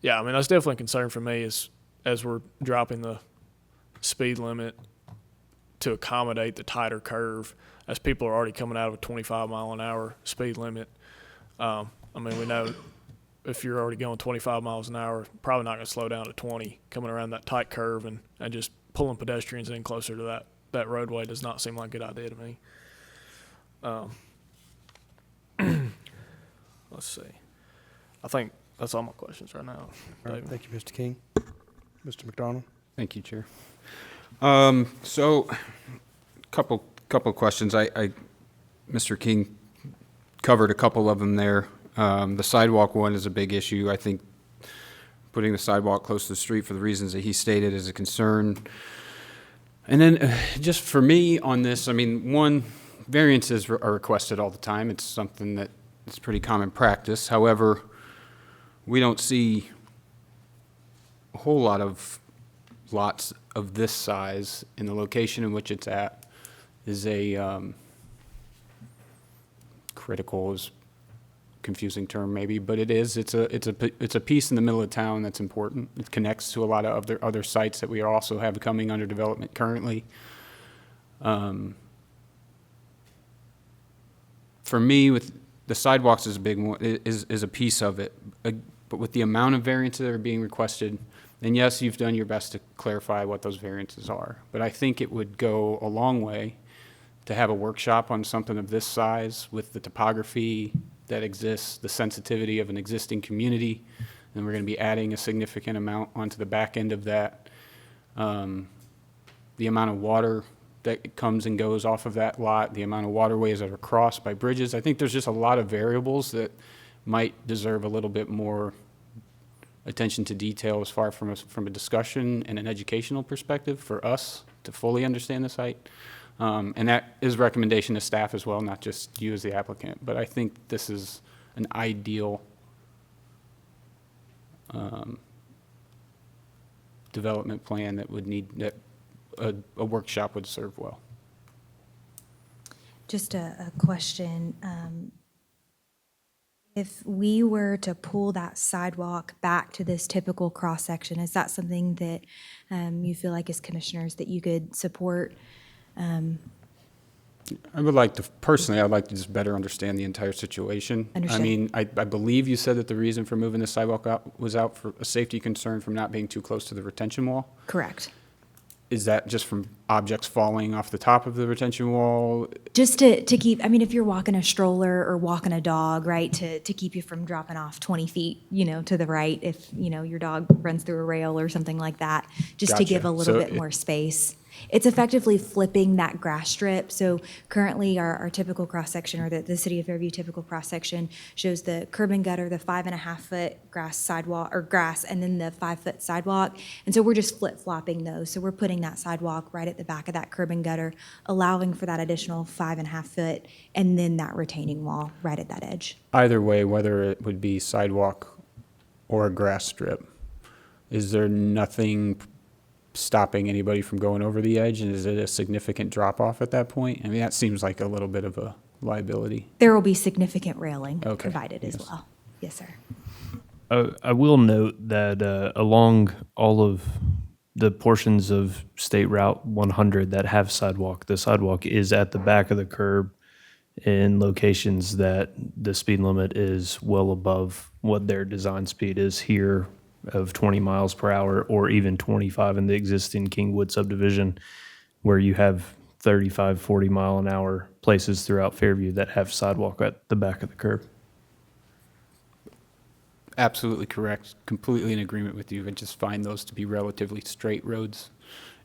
Yeah, I mean, that's definitely a concern for me as we're dropping the speed limit to accommodate the tighter curve as people are already coming out of a 25-mile-an-hour speed limit. I mean, we know if you're already going 25 miles an hour, probably not going to slow down to 20 coming around that tight curve, and just pulling pedestrians in closer to that roadway does not seem like a good idea to me. Let's see. I think that's all my questions right now. All right, David. thank you, Mr. King. Mr. McDonald? Thank you, Chair. So, couple questions. Mr. King covered a couple of them there. The sidewalk one is a big issue. I think putting the sidewalk close to the street for the reasons that he stated is a concern. And then just for me on this, I mean, one, variances are requested all the time. It's something that is pretty common practice. However, we don't see a whole lot of lots of this size in the location in which it's at is a critical is confusing term maybe, but it is. It's a piece in the middle of town that's important. It connects to a lot of other sites that we also have coming under development currently. For me, with the sidewalks is a big one, is a piece of it. But with the amount of variances that are being requested, and yes, you've done your best to clarify what those variances are. But I think it would go a long way to have a workshop on something of this size with the topography that exists, the sensitivity of an existing community, and we're going to be adding a significant amount onto the back end of that. The amount of water that comes and goes off of that lot, the amount of waterways that are crossed by bridges. I think there's just a lot of variables that might deserve a little bit more attention to detail as far from a discussion and an educational perspective for us to fully understand the site. And that is recommendation to staff as well, not just you as the applicant. But I think this is an ideal development plan that would need, that a workshop would serve well. Just a question. If we were to pull that sidewalk back to this typical cross-section, is that something that you feel like as commissioners that you could support? I would like to, personally, I'd like to just better understand the entire situation. Understood. I mean, I believe you said that the reason for moving the sidewalk out was out for a safety concern from not being too close to the retention wall. Correct. Is that just from objects falling off the top of the retention wall? Just to keep, I mean, if you're walking a stroller or walking a dog, right, to keep you from dropping off 20 feet, to the right, if, your dog runs through a rail or something like that, just to give a Gotcha. little So bit more space. It's effectively flipping that grass strip. So currently our typical cross-section, or the City of Fairview typical cross-section, shows the curb and gutter, the 5.5-foot grass sidewalk, or grass, and then the 5-foot sidewalk. And so we're just flip-flopping those. So we're putting that sidewalk right at the back of that curb and gutter, allowing for that additional 5.5 foot, and then that retaining wall right at that edge. Either way, whether it would be sidewalk or a grass strip, is there nothing stopping anybody from going over the edge? And is it a significant drop-off at that point? I mean, that seems like a little bit of a liability. There will be significant railing Okay, provided as yes. well. Yes, sir. I will note that along all of the portions of State Route 100 that have sidewalk, the sidewalk is at the back of the curb in locations that the speed limit is well above what their design speed is here of 20 miles per hour, or even 25 in the existing Kingwood subdivision, where you have 35, 40 mile an hour places throughout Fairview that have sidewalk at the back of the curb. Absolutely correct. Completely in agreement with you. I just find those to be relatively straight roads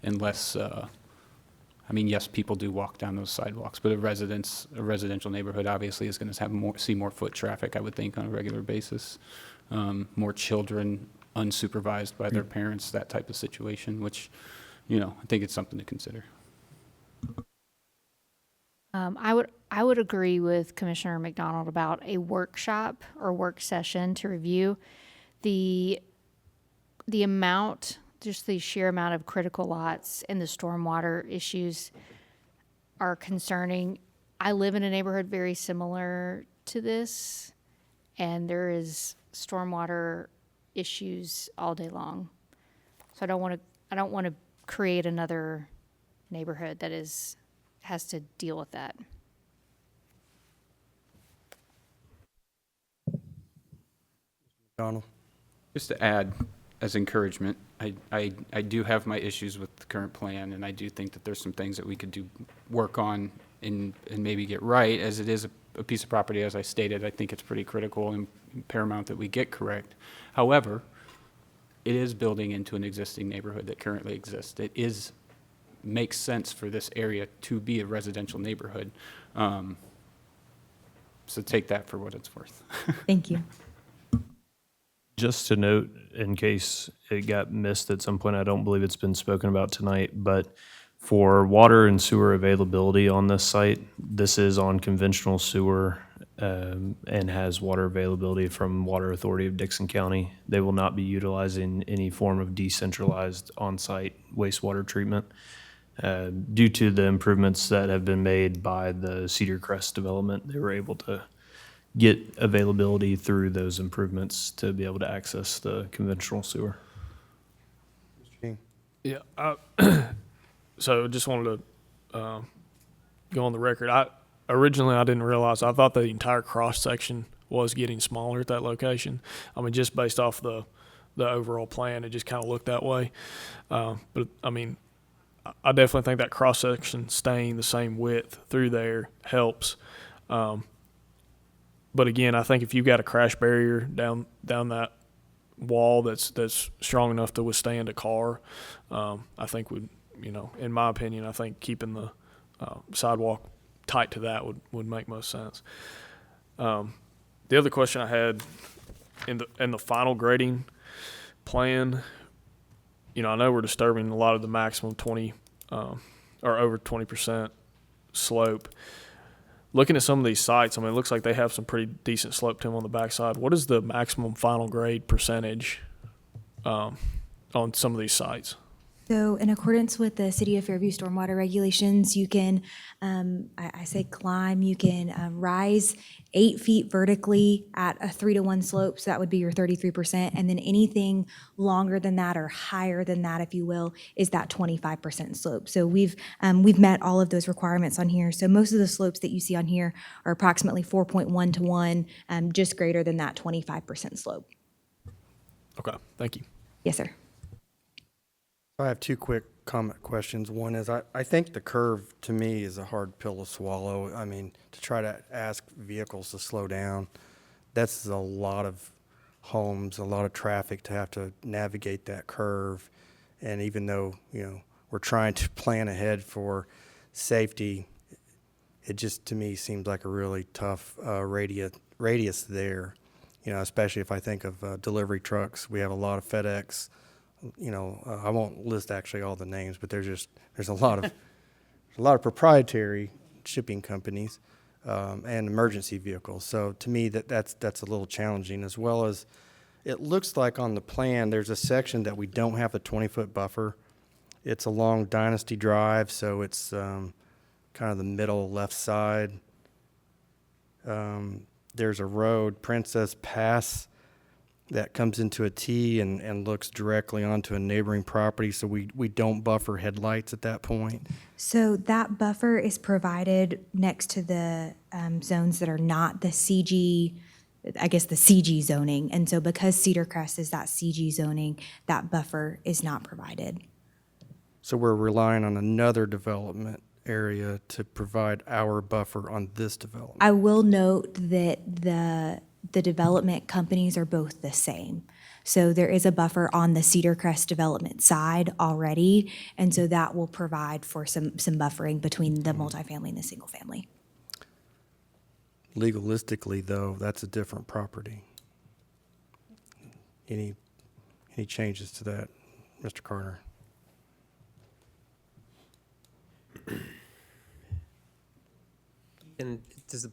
unless, I mean, yes, people do walk down those sidewalks, but a residential neighborhood obviously is going to see more foot traffic, I would think, on a regular basis. More children unsupervised by their parents, that type of situation, which, I think it's something to consider. I would agree with Commissioner McDonald about a workshop or work session to review the amount, just the sheer amount of critical lots and the stormwater issues are concerning. I live in a neighborhood very similar to this, and there is stormwater issues all day long. So I don't want to create another neighborhood that has to deal with that. Donald? Just to add, as encouragement, I do have my issues with the current plan, and I do think that there's some things that we could do, work on and maybe get right, as it is a piece of property, as I stated. I think it's pretty critical and paramount that we get correct. However, it is building into an existing neighborhood that currently exists. Makes sense for this area to be a residential neighborhood. So take that for what it's worth. Thank you. Just to note, in case it got missed at some point, I don't believe it's been spoken about tonight, but for water and sewer availability on this site, this is on conventional sewer and has water availability from Water Authority of Dixon County. They will not be utilizing any form of decentralized on-site wastewater treatment due to the improvements that have been made by the Cedar Crest development. They were able to get availability through those improvements to be able to access the conventional sewer. Yeah. So just wanted to go on the record. Originally I didn't realize, I thought the entire cross section was getting smaller at that location. I mean, just based off the overall plan, it just kind of looked that way. But I mean, I definitely think that cross section staying the same width through there helps. But again, I think if you've got a crash barrier down that wall that's strong enough to withstand a car, I think would, in my opinion, I think keeping the sidewalk tight to that would make most sense. The other question I had in the final grading plan, I know we're disturbing a lot of the maximum 20 or over 20% slope. Looking at some of these sites, I mean, it looks like they have some pretty decent slope to them on the backside. What is the maximum final grade percentage on some of these sites? So in accordance with the City of Fairview stormwater regulations, you can, I say climb, you can rise 8 feet vertically at a 3-to-1 slope, so that would be your 33%, and then anything longer than that or higher than that, if you will, is that 25% slope. So we've met all of those requirements on here. So most of the slopes that you see on here are approximately 4.1 to 1, just greater than that 25% slope. Okay, thank you. Yes, sir. I have two quick comment questions. One is, I think the curve, to me, is a hard pill to swallow. I mean, to try to ask vehicles to slow down, that's a lot of homes, a lot of traffic to have to navigate that curve. And even though, we're trying to plan ahead for safety, it just, to me, seems like a really tough radius there, especially if I think of delivery trucks. We have a lot of FedEx. I won't list actually all the names, but there's a lot of proprietary shipping companies and emergency vehicles. So to me, that's a little challenging, as well as it looks like on the plan there's a section that we don't have the 20-foot buffer. It's along Dynasty Drive, so it's kind of the middle left side. There's a road, Princess Pass, that comes into a T and looks directly onto a neighboring property, so we don't buffer headlights at that point. So that buffer is provided next to the zones that are not the CG, I guess the CG zoning. And so because Cedar Crest is that CG zoning, that buffer is not provided. So we're relying on another development area to provide our buffer on this development. I will note that the development companies are both the same. So there is a buffer on the Cedar Crest development side already, and so that will provide for some buffering between the multifamily and the single family. Legalistically, though, that's a different property. Any changes to that, Mr. Carter? And does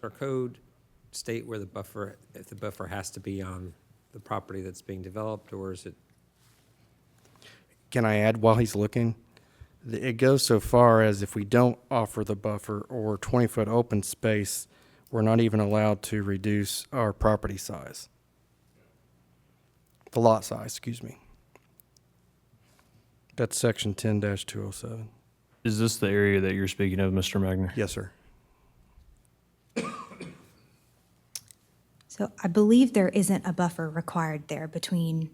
our code state where if the buffer has to be on the property that's being developed, or is it? Can I add while he's looking? It goes so far as if we don't offer the buffer or 20-foot open space, we're not even allowed to reduce our property size. The lot size, excuse me. That's section 10-207. Is this the area that you're speaking of, Mr. Magner? Yes, sir. So I believe there isn't a buffer required there between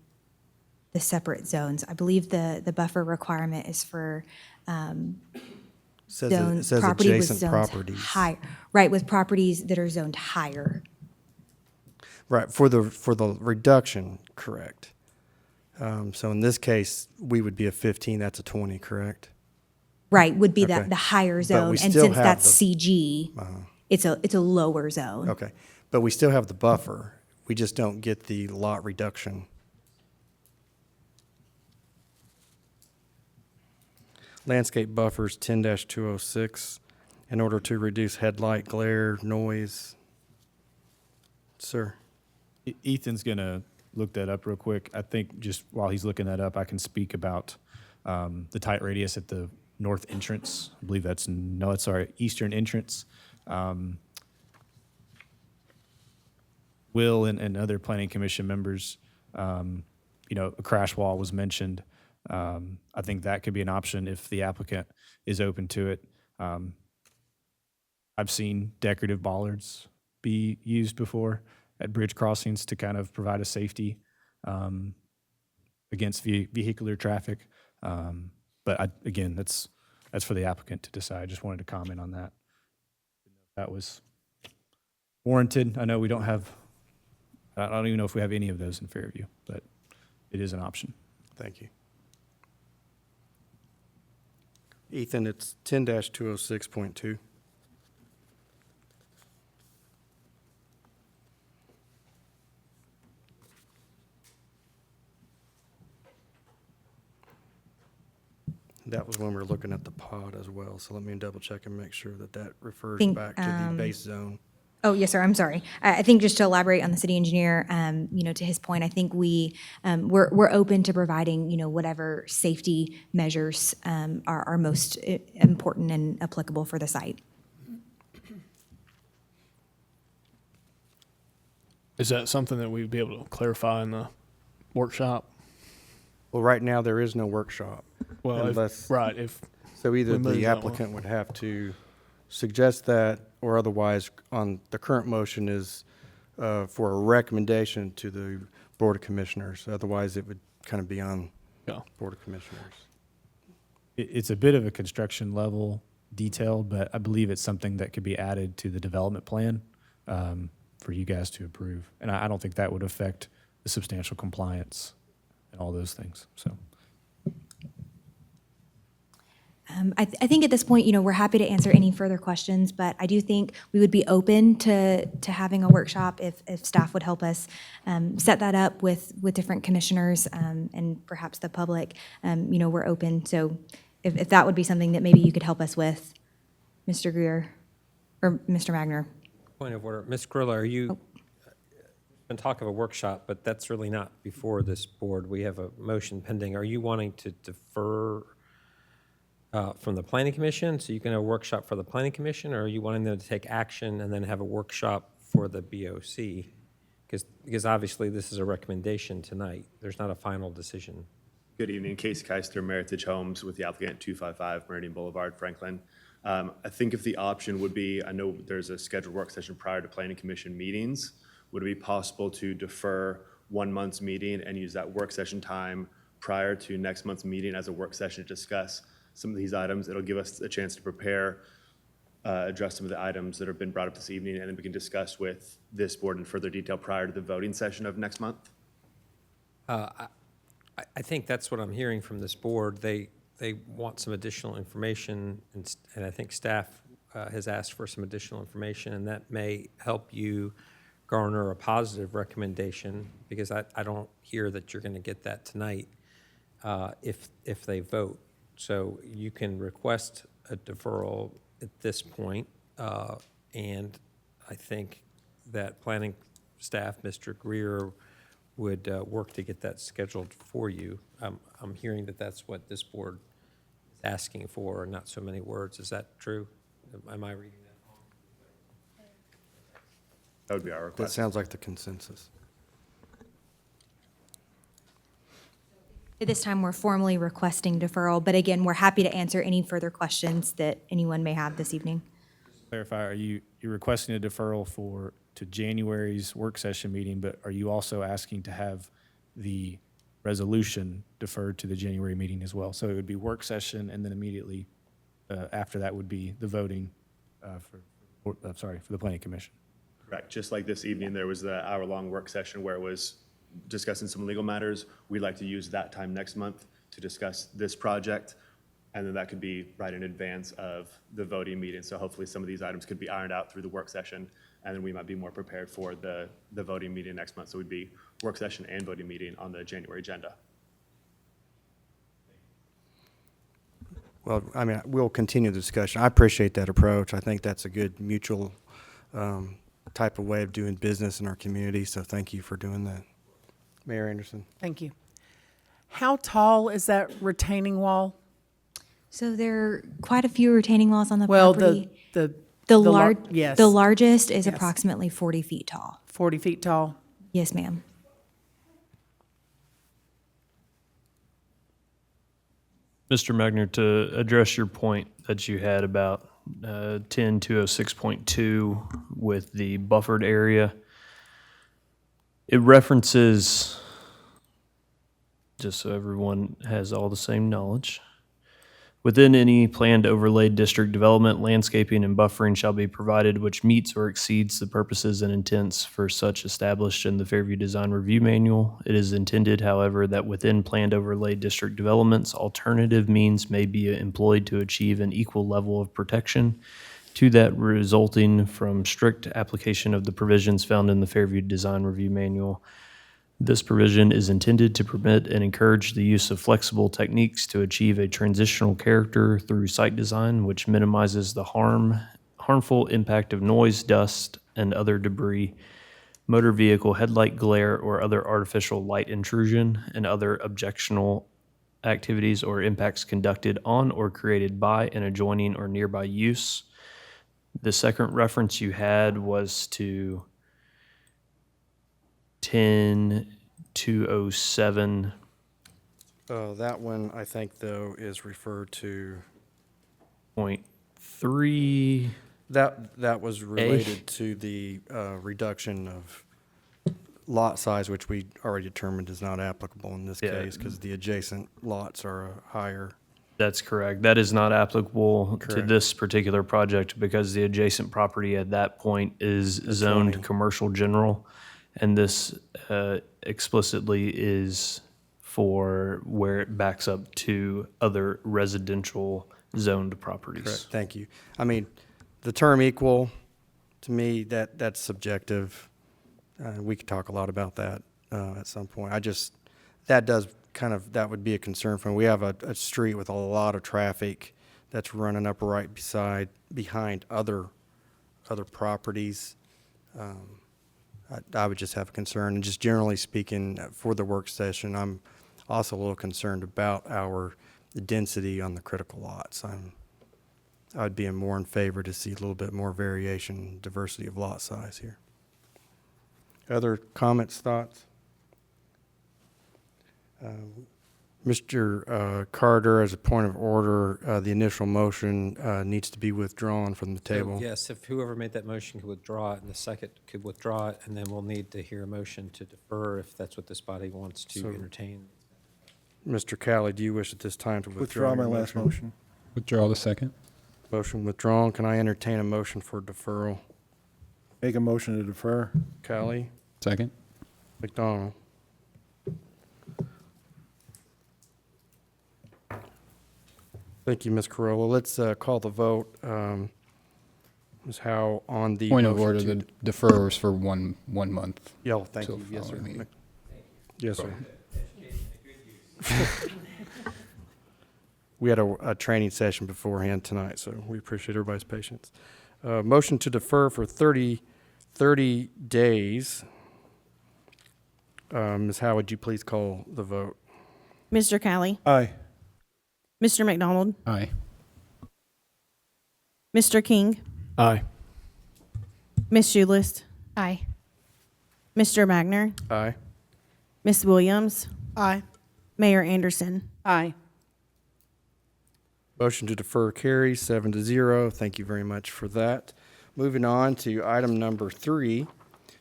the separate zones. I believe the buffer requirement is for Says zone, it says property with adjacent zones properties. high, right, with properties that are zoned higher. Right, for the reduction, correct. So in this case, we would be a 15, that's a 20, correct? Right, would be Okay. the higher But zone, we and still since have that's the- CG, it's a lower zone. Okay, but we still have the buffer. We just don't get the lot reduction. Landscape buffers 10-206 in order to reduce headlight glare, noise. Sir, Ethan's going to look that up real quick. I think just while he's looking that up, I can speak about the tight radius at the north entrance. I believe that's, no, it's sorry, eastern entrance. Will and other planning commission members, you know, a crash wall was mentioned. I think that could be an option if the applicant is open to it. I've seen decorative bollards be used before at bridge crossings to kind of provide a safety against vehicular traffic. But again, that's for the applicant to decide. I just wanted to comment on that. That was warranted. I know we don't have, I don't even know if we have any of those in Fairview, but it is an option. thank you. Ethan, it's 10-206.2. That was when we were looking at the pod as well, so let me double check and make sure that that refers Think, back to the base zone. Oh, yes, sir, I'm sorry. I think just to elaborate on the city engineer, you know, to his point, I think we're open to providing, you know, whatever safety measures are most important and applicable for the site. Is that something that we'd be able to clarify in the workshop? Well, right now, there is no workshop. Well, unless, right, if so either we move the that one. applicant would have to suggest that, or otherwise, on the current motion is for a recommendation to the Board of Commissioners. Otherwise, it would kind of be on Yeah. Board of Commissioners. It's a bit of a construction level detail, but I believe it's something that could be added to the development plan for you guys to approve. And I don't think that would affect the substantial compliance and all those things, so. I think at this point, you know, we're happy to answer any further questions, but I do think we would be open to having a workshop if staff would help us set that up with different commissioners and perhaps the public. You know, we're open. So if that would be something that maybe you could help us with, Mr. Greer or Mr. Magner. Point of order. Ms. Grillo, are you, been talk of a workshop, but that's really not before this board. We have a motion pending. Are you wanting to defer from the planning commission, so you can have a workshop for the planning commission, or are you wanting them to take action and then have a workshop for the BOC? Because obviously this is a recommendation tonight. There's not a final decision. Good evening, Casey Keister, Meritage Homes with the applicant 255 Meridian Boulevard, Franklin. I think if the option would be, I know there's a scheduled work session prior to planning commission meetings. Would it be possible to defer 1 month's meeting and use that work session time prior to next month's meeting as a work session to discuss some of these items? It'll give us a chance to prepare, address some of the items that have been brought up this evening, and then we can discuss with this board in further detail prior to the voting session of next month. I think that's what I'm hearing from this board. They want some additional information, and I think staff has asked for some additional information, and that may help you garner a positive recommendation, because I don't hear that you're going to get that tonight if they vote. So you can request a deferral at this point, and I think that planning staff, Mr. Greer, would work to get that scheduled for you. I'm hearing that that's what this board is asking for, not so many words. Is that true? Am I reading that wrong? That would be our That request. sounds like the consensus. At this time, we're formally requesting deferral, but again, we're happy to answer any further questions that anyone may have this evening. Clarify, you're requesting a deferral to January's work session meeting, but are you also asking to have the resolution deferred to the January meeting as well? So it would be work session, and then immediately after that would be the voting for the planning commission. Correct. Just like this evening, there was the hour-long work session where it was discussing some legal matters. We'd like to use that time next month to discuss this project, and then that could be right in advance of the voting meeting. So hopefully some of these items could be ironed out through the work session, and then we might be more prepared for the voting meeting next month. So we'd be work session and voting meeting on the January agenda. Well, I mean, we'll continue the discussion. I appreciate that approach. I think that's a good mutual type of way of doing business in our community, so thank you for doing that. Mayor Anderson. Thank you. How tall is that retaining wall? So there are quite a few retaining walls on the Well, property. the yes. The largest is Yes. approximately 40 feet tall. 40 feet tall? Yes, ma'am. Mr. Magner, to address your point that you had about 10206.2 with the buffered area, it references, just so everyone has all the same knowledge, within any planned overlaid district development, landscaping and buffering shall be provided which meets or exceeds the purposes and intents for such established in the Fairview Design Review Manual. It is intended, however, that within planned overlaid district developments, alternative means may be employed to achieve an equal level of protection to that resulting from strict application of the provisions found in the Fairview Design Review Manual. This provision is intended to permit and encourage the use of flexible techniques to achieve a transitional character through site design, which minimizes the harmful impact of noise, dust, and other debris, motor vehicle headlight glare, or other artificial light intrusion, and other objectionable activities or impacts conducted on or created by an adjoining or nearby use. The second reference you had was to 10207. That one, I think, though, is referred to, .3. that was related to the reduction of lot size, which we already determined is not applicable in this Yeah. case because the adjacent lots are higher. That's correct. That is not applicable to Correct. this particular project because the adjacent property at that point is zoned 20. commercial general. And this explicitly is for where it backs up to other residential zoned properties. Correct, thank you. I mean, the term equal, to me, that's subjective. We could talk a lot about that at some point. That would be a concern for me. We have a street with a lot of traffic that's running up right behind other properties. I would just have a concern, and just generally speaking, for the work session, I'm also a little concerned about the density on the critical lots. I'd be more in favor to see a little bit more variation, diversity of lot size here. Other comments, thoughts? Mr. Carter, as a point of order, the initial motion needs to be withdrawn from the table. Yes, if whoever made that motion could withdraw it, and the second could withdraw it, and then we'll need to hear a motion to defer if that's what this body wants to So- entertain. Mr. Calley, do you wish at this time to withdraw Withdraw my your last motion. Withdraw the second. Motion withdrawn. Can I entertain a motion for deferral? Make a motion to defer. Calley, Second. McDonald. Thank you, Ms. Corolla. Let's call the vote. Ms. Howe on the Point of motion order, to- the defer is for one month. Yeah, thank till you. Yes, sir. following meeting. Yes, sir. We had a training session beforehand tonight, so we appreciate everybody's patience. Motion to defer for 30 days. Ms. Howe, would you please call the vote? Mr. Calley, Aye. Mr. McDonald, Aye. Mr. King, Aye. Ms. Schulis, Aye. Mr. Magner, Aye. Ms. Williams, Aye. Mayor Anderson. Aye. Motion to defer carries 7-0. Thank you very much for that. Moving on to item number 3,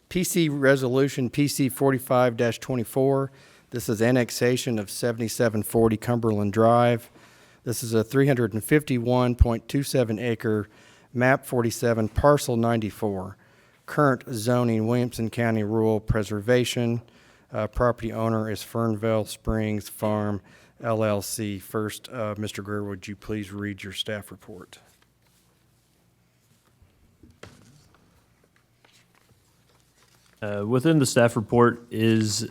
PC Resolution PC 45-24. This is annexation of 7740 Cumberland Drive. This is a 351.27 acre map 47 parcel 94. Current zoning Williamson County Rural Preservation. Property owner is Fernvale Springs Farm LLC. First, Mr. Greer, would you please read your staff report? Within the staff report is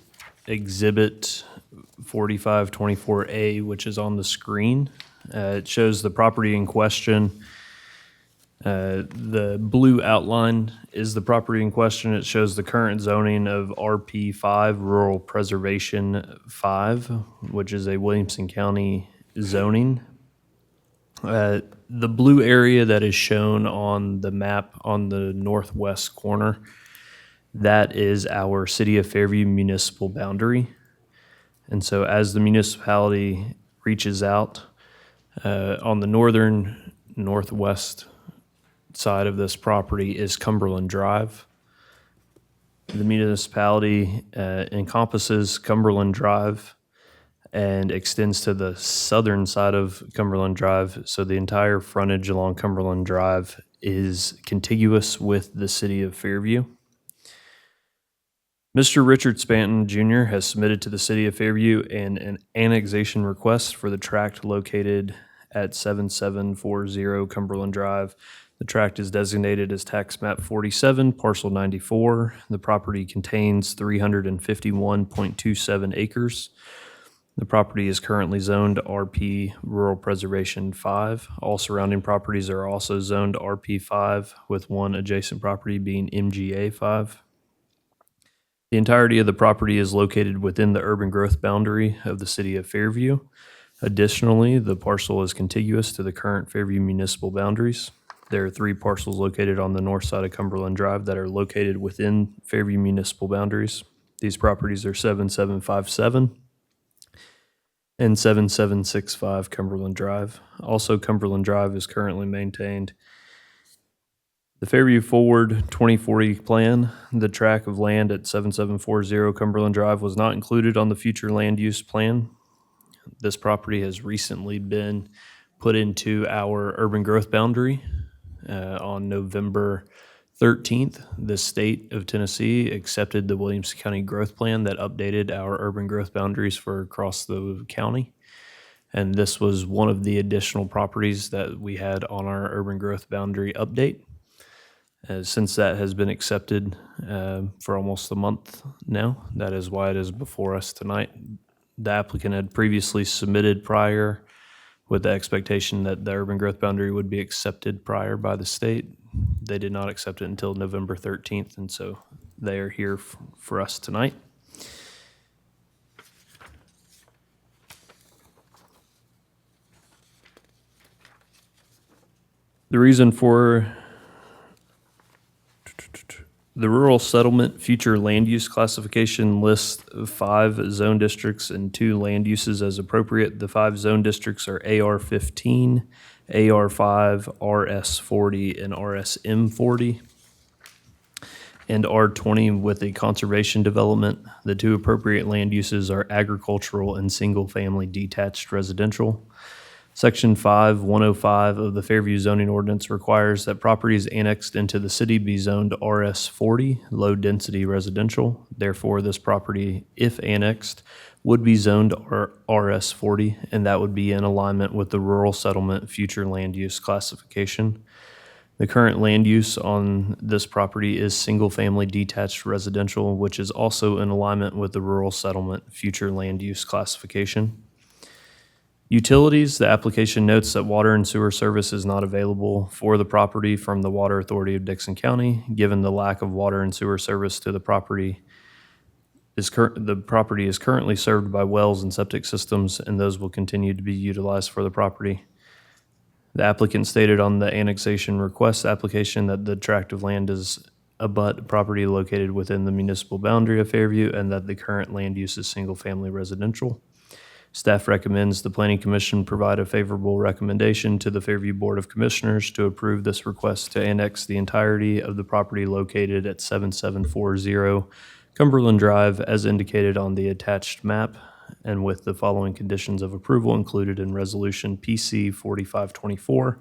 Exhibit 4524A, which is on the screen. It shows the property in question. The blue outline is the property in question. It shows the current zoning of RP5, Rural Preservation 5, which is a Williamson County zoning. The blue area that is shown on the map on the northwest corner, that is our City of Fairview municipal boundary. And so as the municipality reaches out on the northern northwest side of this property is Cumberland Drive. The municipality encompasses Cumberland Drive and extends to the southern side of Cumberland Drive. So the entire frontage along Cumberland Drive is contiguous with the City of Fairview. Mr. Richard Spanton Jr. has submitted to the City of Fairview an annexation request for the tract located at 7740 Cumberland Drive. The tract is designated as tax map 47, parcel 94. The property contains 351.27 acres. The property is currently zoned RP Rural Preservation 5. All surrounding properties are also zoned RP 5, with one adjacent property being MGA 5. The entirety of the property is located within the urban growth boundary of the City of Fairview. Additionally, the parcel is contiguous to the current Fairview municipal boundaries. There are 3 parcels located on the north side of Cumberland Drive that are located within Fairview municipal boundaries. These properties are 7757 and 7765 Cumberland Drive. Also, Cumberland Drive is currently maintained. The Fairview Forward 2040 plan, the tract of land at 7740 Cumberland Drive was not included on the future land use plan. This property has recently been put into our urban growth boundary. On November 13th, the state of Tennessee accepted the Williamson County Growth Plan that updated our urban growth boundaries for across the county. And this was one of the additional properties that we had on our urban growth boundary update. Since that has been accepted for almost a month now, that is why it is before us tonight. The applicant had previously submitted prior with the expectation that the urban growth boundary would be accepted prior by the state. They did not accept it until November 13th, and so they are here for us tonight. The reason for the rural settlement future land use classification lists 5 zone districts and 2 land uses as appropriate. The 5 zone districts are AR15, AR5, RS40, and RSM40, and R20 with a conservation development. The 2 appropriate land uses are agricultural and single-family detached residential. Section 5105 of the Fairview zoning ordinance requires that properties annexed into the city be zoned RS40, low-density residential. Therefore, this property, if annexed, would be zoned RS40, and that would be in alignment with the rural settlement future land use classification. The current land use on this property is single-family detached residential, which is also in alignment with the rural settlement future land use classification. Utilities, the application notes that water and sewer service is not available for the property from the Water Authority of Dixon County. Given the lack of water and sewer service to the property, the property is currently served by wells and septic systems, and those will continue to be utilized for the property. The applicant stated on the annexation request application that the tract of land is abut property located within the municipal boundary of Fairview and that the current land use is single-family residential. Staff recommends the Planning Commission provide a favorable recommendation to the Fairview Board of Commissioners to approve this request to annex the entirety of the property located at 7740 Cumberland Drive as indicated on the attached map and with the following conditions of approval included in Resolution PC 4524.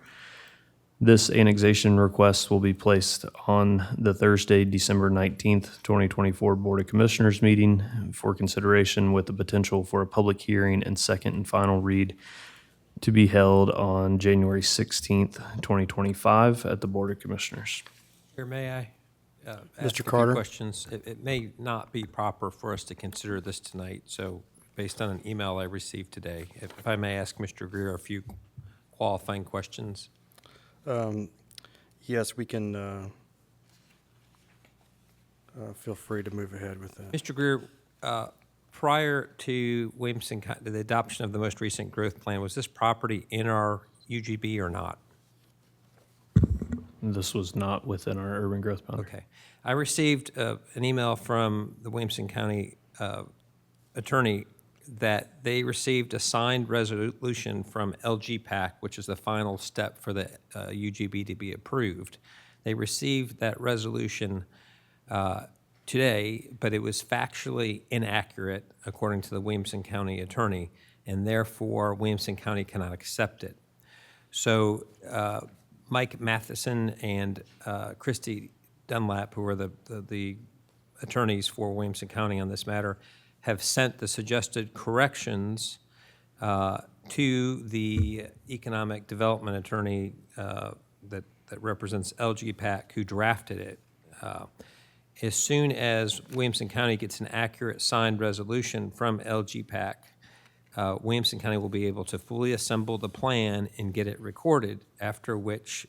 This annexation request will be placed on the Thursday, December 19th, 2024 Board of Commissioners meeting for consideration with the potential for a public hearing and second and final read to be held on January 16th, 2025 at the Board of Commissioners. Chair, may I ask Mr. a few Carter? questions? It may not be proper for us to consider this tonight, so based on an email I received today, if I may ask Mr. Greer a few qualifying questions. Yes, we can, feel free to move ahead with that. Mr. Greer, prior to Williamson, the adoption of the most recent growth plan, was this property in our UGB or not? This was not within our urban growth boundary. Okay. I received an email from the Williamson County attorney that they received a signed resolution from LGPAC, which is the final step for the UGB to be approved. They received that resolution today, but it was factually inaccurate, according to the Williamson County attorney, and therefore Williamson County cannot accept it. So Mike Matheson and Christy Dunlap, who are the attorneys for Williamson County on this matter, have sent the suggested corrections to the economic development attorney that represents LGPAC, who drafted it. As soon as Williamson County gets an accurate signed resolution from LGPAC, Williamson County will be able to fully assemble the plan and get it recorded, after which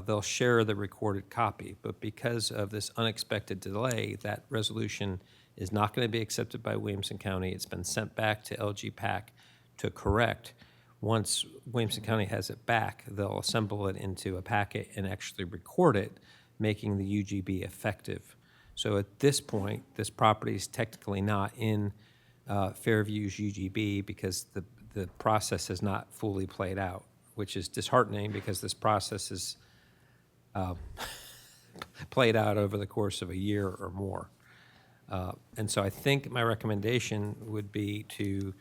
they'll share the recorded copy. But because of this unexpected delay, that resolution is not going to be accepted by Williamson County. It's been sent back to LGPAC to correct. Once Williamson County has it back, they'll assemble it into a packet and actually record it, making the UGB effective. So at this point, this property is technically not in Fairview's UGB because the process has not fully played out, which is disheartening because this process is played out over the course of a year or more. And so I think my recommendation would be to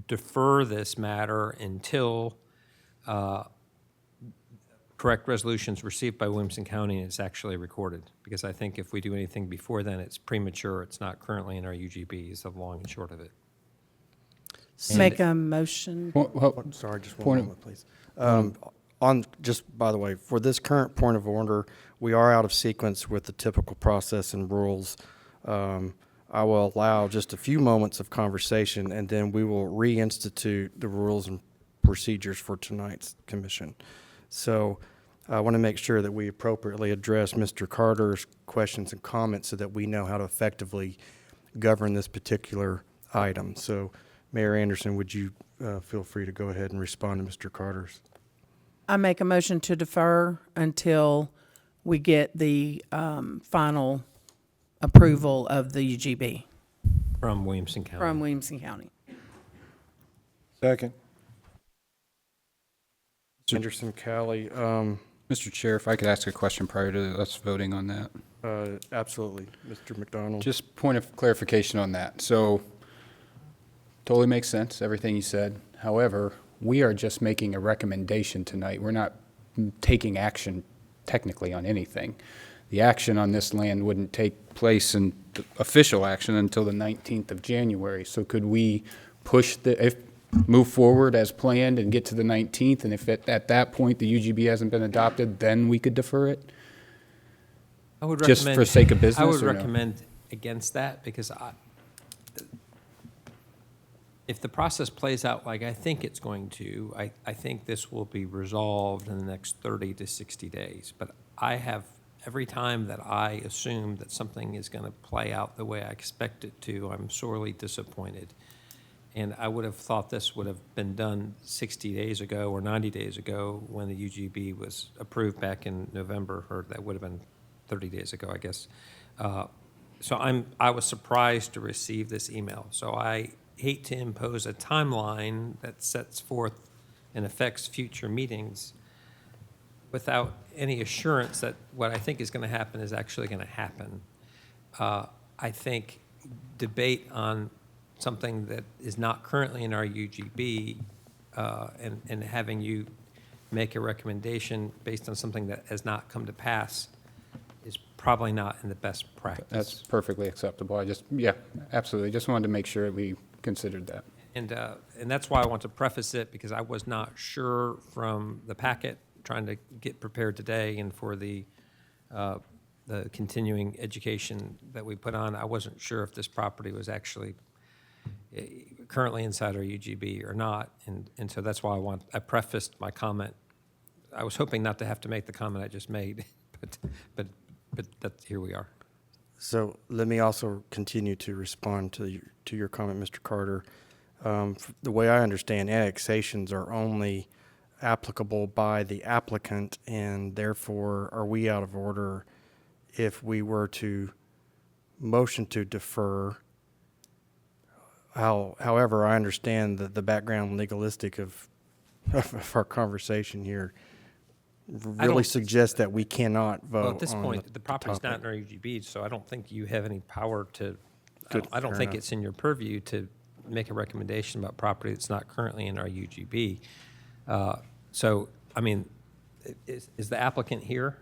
defer this matter until correct resolutions received by Williamson County and it's actually recorded. Because I think if we do anything before then, it's premature. It's not currently in our UGB is the long and short of it. Make a motion. Sorry, just one moment, please. Just by the way, for this current point of order, we are out of sequence with the typical process and rules. I will allow just a few moments of conversation, and then we will reinstitute the rules and procedures for tonight's commission. So I want to make sure that we appropriately address Mr. Carter's questions and comments so that we know how to effectively govern this particular item. So Mayor Anderson, would you feel free to go ahead and respond to Mr. Carter's? I make a motion to defer until we get the final approval of the UGB From Williamson County. from Williamson County. Second. Anderson, Cali, Mr. Chair, if I could ask a question prior to us voting on that. absolutely. Mr. McDonald? Just point of clarification on that. So, totally makes sense, everything you said. However, we are just making a recommendation tonight. We're not taking action technically on anything. The action on this land wouldn't take place in official action until the 19th of January. So could we push move forward as planned and get to the 19th? And if at that point the UGB hasn't been adopted, then we could defer it? I would Just for sake of business, I would or no? recommend against that because if the process plays out like I think it's going to, I think this will be resolved in the next 30 to 60 days. But every time that I assume that something is going to play out the way I expect it to, I'm sorely disappointed. And I would have thought this would have been done 60 days ago or 90 days ago when the UGB was approved back in November, or that would have been 30 days ago, I guess. So I was surprised to receive this email. So I hate to impose a timeline that sets forth and affects future meetings without any assurance that what I think is going to happen is actually going to happen. I think debate on something that is not currently in our UGB and having you make a recommendation based on something that has not come to pass is probably not in the best practice. That's perfectly acceptable. Yeah, absolutely. Just wanted to make sure we considered that. And that's why I want to preface it, because I was not sure from the packet, trying to get prepared today, and for the continuing education that we put on, I wasn't sure if this property was actually currently inside our UGB or not, and so that's why I prefaced my comment. I was hoping not to have to make the comment I just made, but here we are. So let me also continue to respond to your comment, Mr. Carter. The way I understand, annexations are only applicable by the applicant, and therefore, are we out of order if we were to motion to defer? However, I understand that the background legalistic of our conversation here really suggests that we cannot vote. Well, at this on point, the property's not topic. in our UGB, so I don't think you have any power to, Good, I don't fair think enough. it's in your purview to make a recommendation about property that's not currently in our UGB. So, I mean, is the applicant here?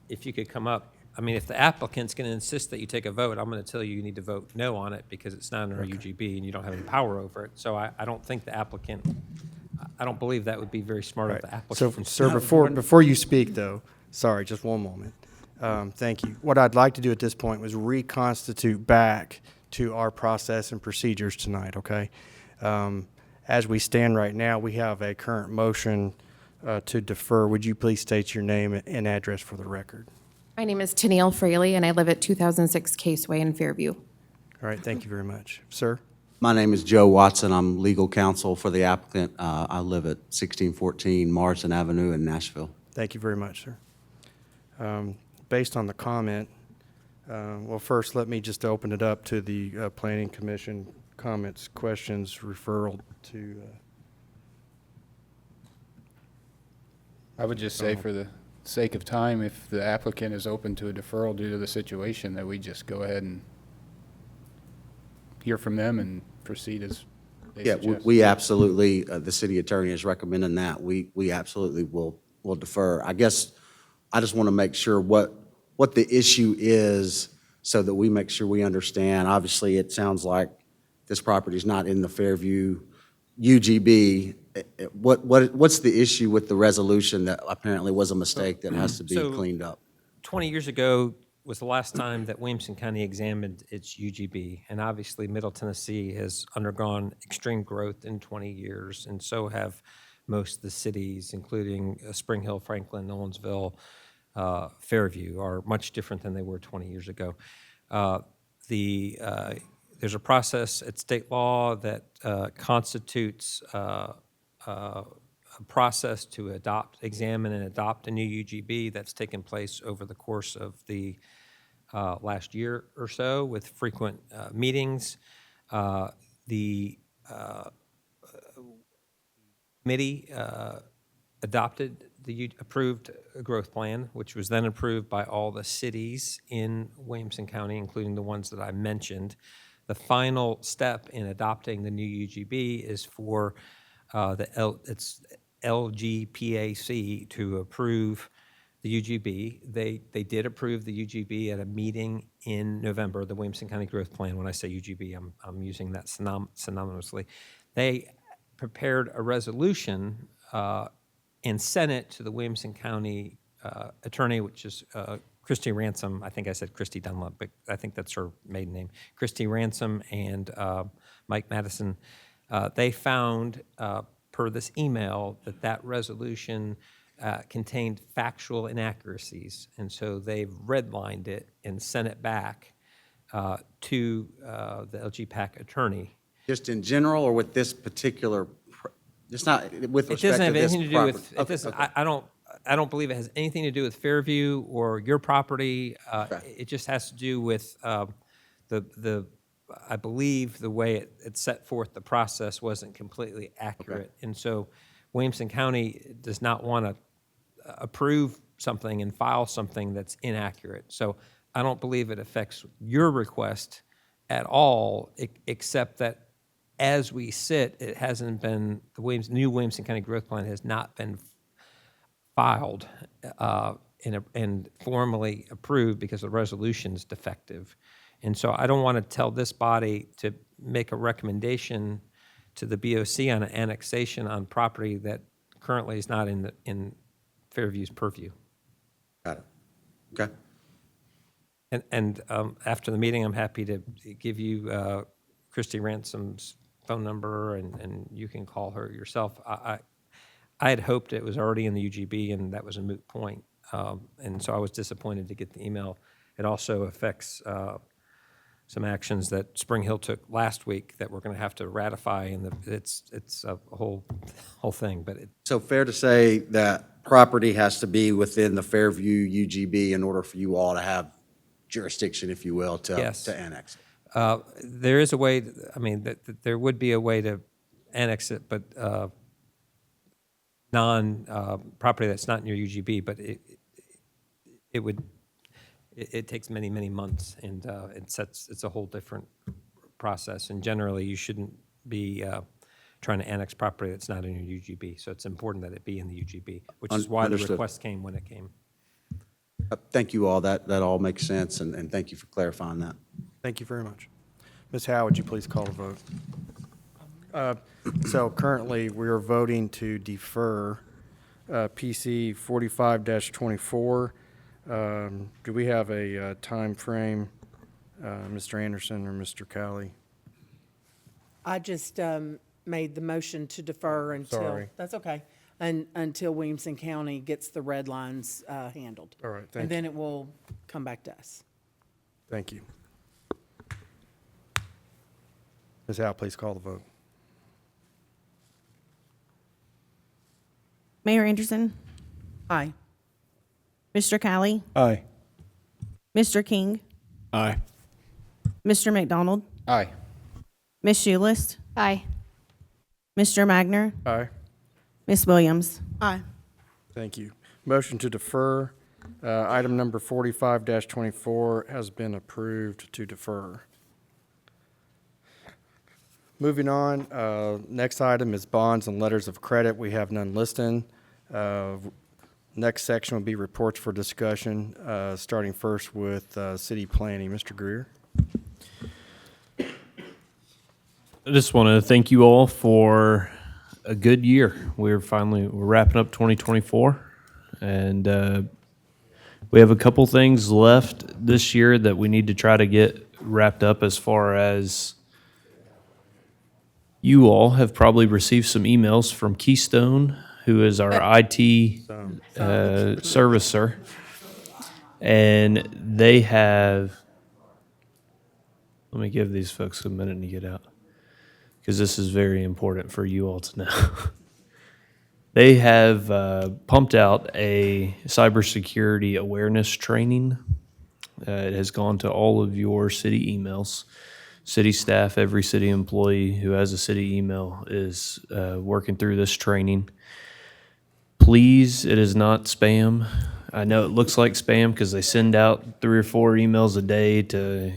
If you could come up, I mean, if the applicant's going to insist that you take a vote, I'm going to tell you need to vote no on it because it's not in our UGB and you don't have any power over it. So I don't think the applicant, I don't believe that would be very smart of the So, applicant. sir, before you speak, though, sorry, just one moment. Thank you. What I'd like to do at this point was reconstitute back to our process and procedures tonight, okay? As we stand right now, we have a current motion to defer. Would you please state your name and address for the record? My name is Tennille Fraley, and I live at 2006 Caseway in Fairview. All right, thank you very much. Sir? My name is Joe Watson. I'm legal counsel for the applicant. I live at 1614 Morrison Avenue in Nashville. Thank you very much, sir. Based on the comment, well, first, let me just open it up to the Planning Commission comments, questions, referral to. I would just say, for the sake of time, if the applicant is open to a deferral due to the situation, that we just go ahead and hear from them and proceed as they Yeah, suggest. we absolutely, the city attorney is recommending that. We absolutely will defer. I guess I just want to make sure what the issue is so that we make sure we understand. Obviously, it sounds like this property is not in the Fairview UGB. What's the issue with the resolution that apparently was a mistake that has to be So- cleaned up? 20 years ago was the last time that Williamson County examined its UGB. And obviously, Middle Tennessee has undergone extreme growth in 20 years, and so have most of the cities, including Spring Hill, Franklin, Owensville, Fairview, are much different than they were 20 years ago. There's a process at state law that constitutes a process to examine and adopt a new UGB that's taken place over the course of the last year or so with frequent meetings. The committee approved a growth plan, which was then approved by all the cities in Williamson County, including the ones that I mentioned. The final step in adopting the new UGB is for it's LGPAC to approve the UGB. They did approve the UGB at a meeting in November, the Williamson County Growth Plan. When I say UGB, I'm using that synonymously. They prepared a resolution and sent it to the Williamson County attorney, which is Christy Ransom. I think I said Christy Dunlop, but I think that's her maiden name. Christy Ransom and Mike Madison. They found, per this email, that resolution contained factual inaccuracies, and so they've redlined it and sent it back to the LGPAC attorney. Just in general, or with this particular, just not with It respect doesn't to have this anything to do with, property? it doesn't, I don't believe it has anything to do with Fairview or your property. It just has to do with the I believe the way it set forth the process wasn't completely accurate. And so Williamson County does not want to approve something and file something that's inaccurate. So I don't believe it affects your request at all, except that as we sit, it hasn't been, the new Williamson County Growth Plan has not been filed and formally approved because the resolution's defective. And so I don't want to tell this body to make a recommendation to the BOC on an annexation on property that currently is not in Fairview's purview. Got it. Okay. And after the meeting, I'm happy to give you Christy Ransom's phone number, and you can call her yourself. I had hoped it was already in the UGB, and that was a moot point. And so I was disappointed to get the email. It also affects some actions that Spring Hill took last week that we're going to have to ratify, and it's a whole thing. But So fair to say that property has to be within the Fairview UGB in order for you all to have jurisdiction, if you will, to annex it? there is a way. I mean, there would be a way to annex it, but property that's not in your UGB. But it would. It takes many months, and it's a whole different process. And generally, you shouldn't be trying to annex property that's not in your UGB. So it's important that it be in the UGB, which is why the request came when it came. Thank you all. That all makes sense, and thank you for clarifying that. Thank you very much. Ms. Howe, would you please call the vote? So currently, we are voting to defer PC 45-24. Do we have a time frame, Mr. Anderson or Mr. Cowley? I just made the motion to defer until. Sorry. That's okay. Until Williamson County gets the red lines handled. All right, thank And then you. it will come back to us. Thank you. Ms. Howe, please call the vote. Mayor Anderson, Aye. Mr. Cowley, Aye. Mr. King, Aye. Mr. McDonald, Aye. Ms. Schulist, Aye. Mr. Magner, Aye. Ms. Williams. Aye. Thank you. Motion to defer. Item number 45-24 has been approved to defer. Moving on, next item is bonds and letters of credit. We have none listed. Next section will be reports for discussion, starting first with city planning. Mr. Greer. I just want to thank you all for a good year. We're wrapping up 2024, and we have a couple things left this year that we need to try to get wrapped up. As far as you all have probably received some emails from Keystone, who is our IT servicer, and they have. Let me give these folks a minute to get out, because this is very important for you all to know. They have pumped out a cybersecurity awareness training. It has gone to all of your city emails. City staff, every city employee who has a city email is working through this training. Please, it is not spam. I know it looks like spam because they send out 3 or 4 emails a day to,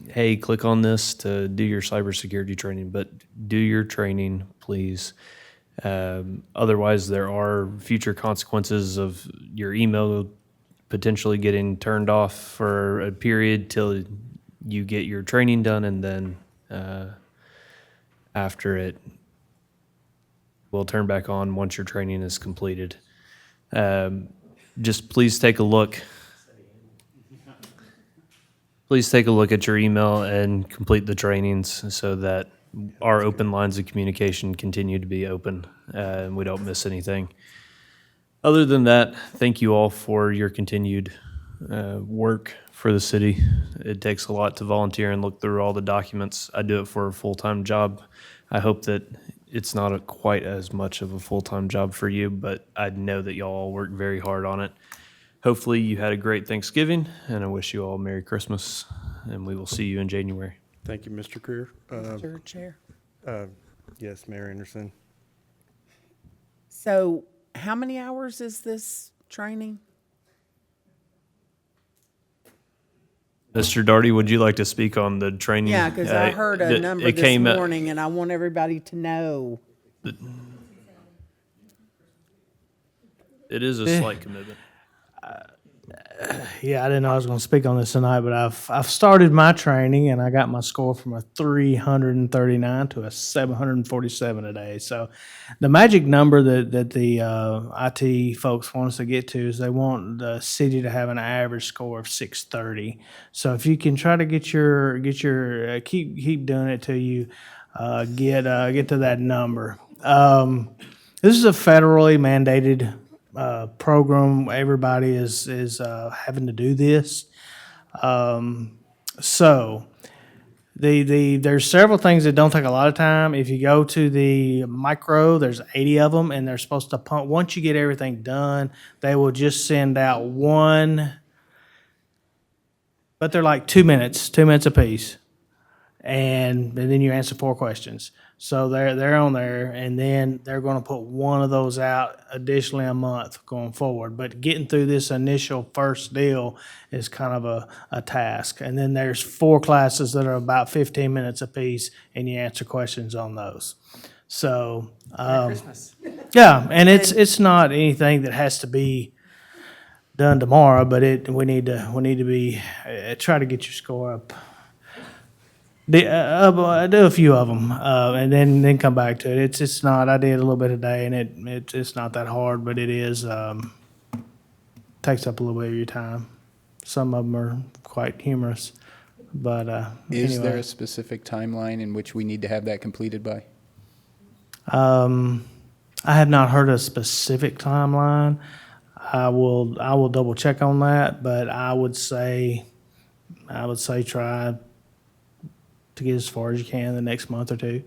hey, click on this to do your cybersecurity training, but do your training, please. Otherwise, there are future consequences of your email potentially getting turned off for a period till you get your training done, and then after it will turn back on once your training is completed. Just please take a look. Please take a look at your email and complete the trainings so that our open lines of communication continue to be open and we don't miss anything. Other than that, thank you all for your continued work for the city. It takes a lot to volunteer and look through all the documents. I do it for a full-time job. I hope that it's not quite as much of a full-time job for you, but I know that y'all all work very hard on it. Hopefully you had a great Thanksgiving, and I wish you all Merry Christmas, and we will see you in January. Thank you, Mr. Greer. Mr. Chair. Yes, Mayor Anderson. So how many hours is this training? Mr. Darty, would you like to speak on the training? Yeah, because I heard a number it this came at- morning, and I want everybody to know. It is a slight commitment. Yeah, I didn't know I was going to speak on this tonight, but I've started my training and I got my score from a 339 to a 747 today. So the magic number that the IT folks want us to get to is they want the city to have an average score of 630. So if you can try to get your keep doing it till you get to that number. This is a federally mandated program. Everybody is having to do this. So there's several things that don't take a lot of time. If you go to the micro, there's 80 of them, and they're supposed to pump. Once you get everything done, they will just send out one, but they're like 2 minutes apiece. And then you answer 4 questions. So they're on there, and then they're going to put one of those out additionally a month going forward. But getting through this initial first deal is kind of a task. And then there's 4 classes that are about 15 minutes apiece, and you answer questions on those. So Christmas. yeah, and it's not anything that has to be done tomorrow, but we need to be try to get your score up. I do a few of them, and then come back to it. It's not. I did a little bit a day, and it's not that hard, but it is takes up a little bit of your time. Some of them are quite humorous, but Is anyway. there a specific timeline in which we need to have that completed by? I have not heard a specific timeline. I will double check on that, but I would say try to get as far as you can the next month or two.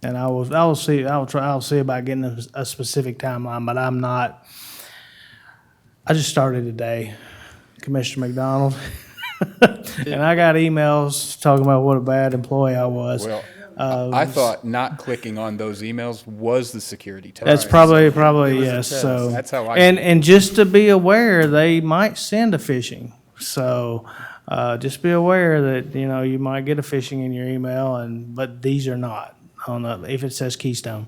And I'll see about getting a specific timeline, but I'm not. I just started today, Commissioner McDonald, and I got emails talking about what a bad employee I was. Well, I thought not clicking on those emails was the security test. That's probably yes. So That's how I. and just to be aware, they might send a phishing. So just be aware that you might get a phishing in your email, but these are not if it says Keystone.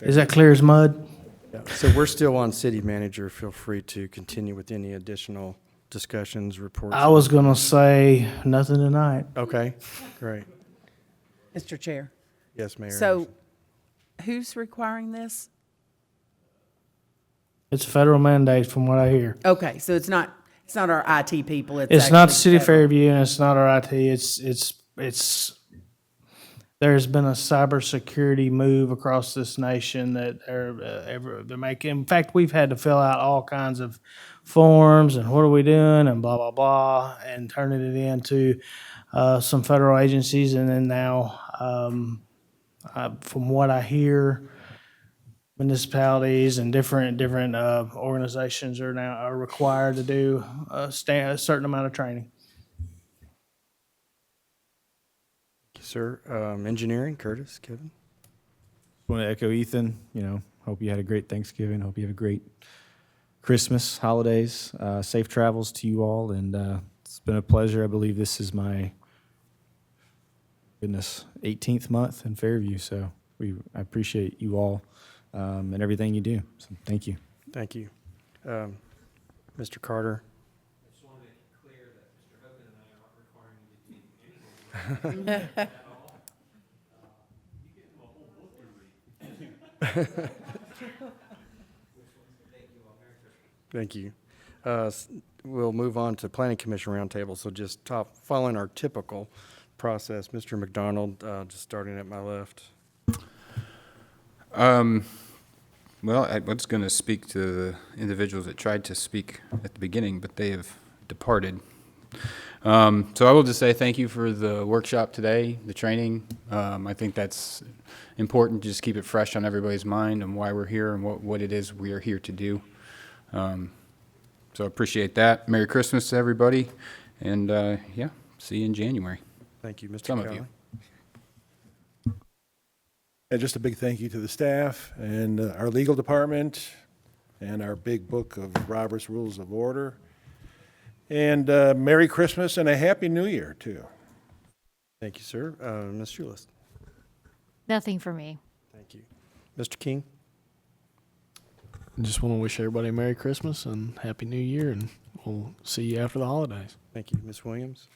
Is that clear as mud? Yeah. So we're still on city manager. Feel free to continue with any additional discussions, reports. I was gonna say nothing tonight. Okay, great. Mr. Chair. Yes, Mayor. So who's requiring this? It's a federal mandate from what I hear. Okay, so it's not our IT people. It's not the actually city of federal. Fairview, and it's not our IT. It's there's been a cybersecurity move across this nation that they're making. In fact, we've had to fill out all kinds of forms and what are we doing and blah blah blah, and turning it into some federal agencies, and then now, from what I hear, municipalities and different organizations are required to do a certain amount of training. Sir, engineering, Curtis, Kevin. Want to echo Ethan. Hope you had a great Thanksgiving. Hope you have a great Christmas, holidays. Safe travels to you all, and it's been a pleasure. I believe this is my 18th month in Fairview, so I appreciate you all and everything you do. So thank you. Thank you. Mr. Carter. I just want to make it clear that Mr. Hogan and I aren't requiring you to do anything at all. You get a whole book to read. Thank you. We'll move on to Planning Commission Roundtable. So just following our typical process, Mr. McDonald, just starting at my left. Well, I was going to speak to the individuals that tried to speak at the beginning, but they have departed. So I will just say thank you for the workshop today, the training. I think that's important to just keep it fresh on everybody's mind and why we're here and what it is we are here to do. So I appreciate that. Merry Christmas to everybody. And yeah, see you in January. Thank you, Mr. Some of Cowley. you. And just a big thank you to the staff and our legal department and our big book of Robert's Rules of Order. And Merry Christmas and a Happy New Year, too. Thank you, sir. Ms. Schulis. Nothing for me. Thank you. Mr. King? I just want to wish everybody a Merry Christmas and Happy New Year, and we'll see you after the holidays. Thank you. Ms. Williams?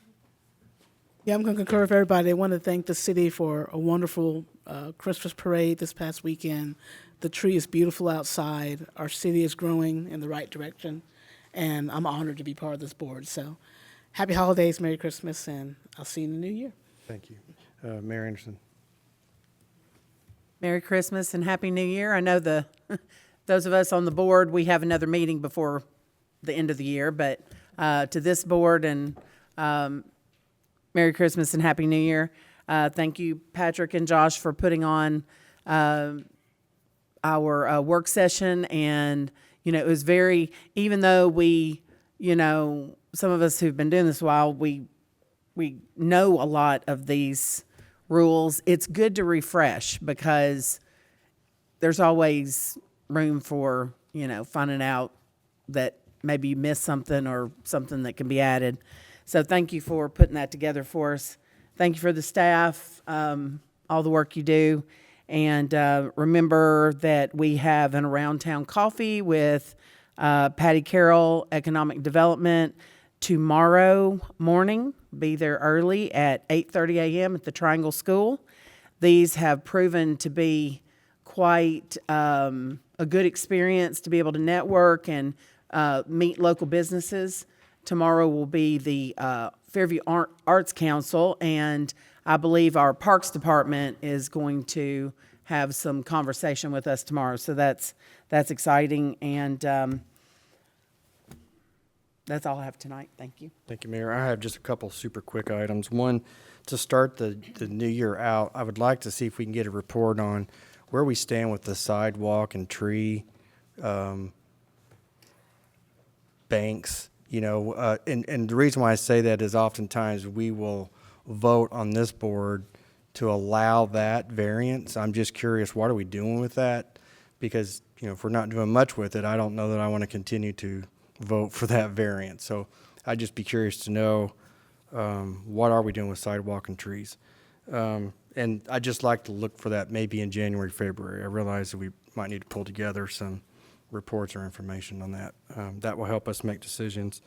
Yeah, I'm going to concur with everybody. I want to thank the city for a wonderful Christmas parade this past weekend. The tree is beautiful outside. Our city is growing in the right direction, and I'm honored to be part of this board. So happy holidays, Merry Christmas, and I'll see you in the new year. Thank you. Mayor Anderson? Merry Christmas and Happy New Year. I know those of us on the board, we have another meeting before the end of the year, but to this board and Merry Christmas and Happy New Year. Thank you, Patrick and Josh, for putting on our work session. And, it was even though we, some of us who've been doing this a while, we know a lot of these rules. It's good to refresh because there's always room for, finding out that maybe you missed something or something that can be added. So thank you for putting that together for us. Thank you for the staff, all the work you do. And remember that we have an Around Town Coffee with Patty Carroll, Economic Development, tomorrow morning. Be there early at 8:30 a.m. at the Triangle School. These have proven to be quite a good experience to be able to network and meet local businesses. Tomorrow will be the Fairview Arts Council, and I believe our Parks Department is going to have some conversation with us tomorrow. So that's exciting, and that's all I have tonight. Thank you. Thank you, Mayor. I have just a couple super quick items. One, to start the new year out, I would like to see if we can get a report on where we stand with the sidewalk and tree banks. And the reason why I say that is oftentimes we will vote on this board to allow that variance. I'm just curious, what are we doing with that? Because, if we're not doing much with it, I don't know that I want to continue to vote for that variance. So I'd just be curious to know, what are we doing with sidewalk and trees? And I'd just like to look for that maybe in January, February. I realize that we might need to pull together some reports or information on that. That will help us make decisions.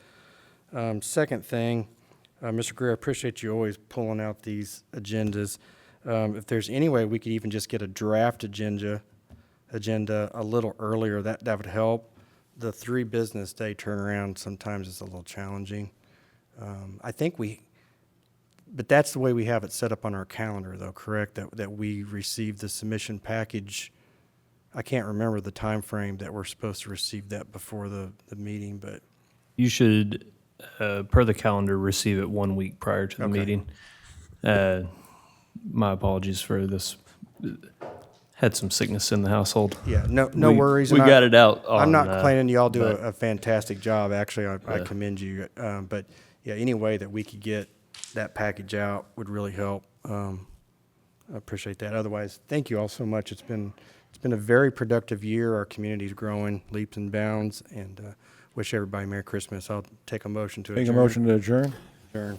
Second thing, Mr. Greer, I appreciate you always pulling out these agendas. If there's any way we could even just get a draft agenda a little earlier, that would help. The 3 business day turnaround sometimes is a little challenging. I think but that's the way we have it set up on our calendar, though, correct? That we receive the submission package. I can't remember the time frame that we're supposed to receive that before the meeting, but You should, per the calendar, receive it 1 week prior to the Okay. meeting. My apologies for this. Had some sickness in the household. yeah, no worries. We And got it out. I'm not on, complaining. Y'all do but- a fantastic job. Actually, I commend you. But yeah, any way that we could get that package out would really help. I appreciate that. Otherwise, thank you all so much. It's been a very productive year. Our community's growing leaps and bounds, and wish everybody Merry Christmas. I'll take a motion to adjourn. Take a motion to adjourn? Adjourn.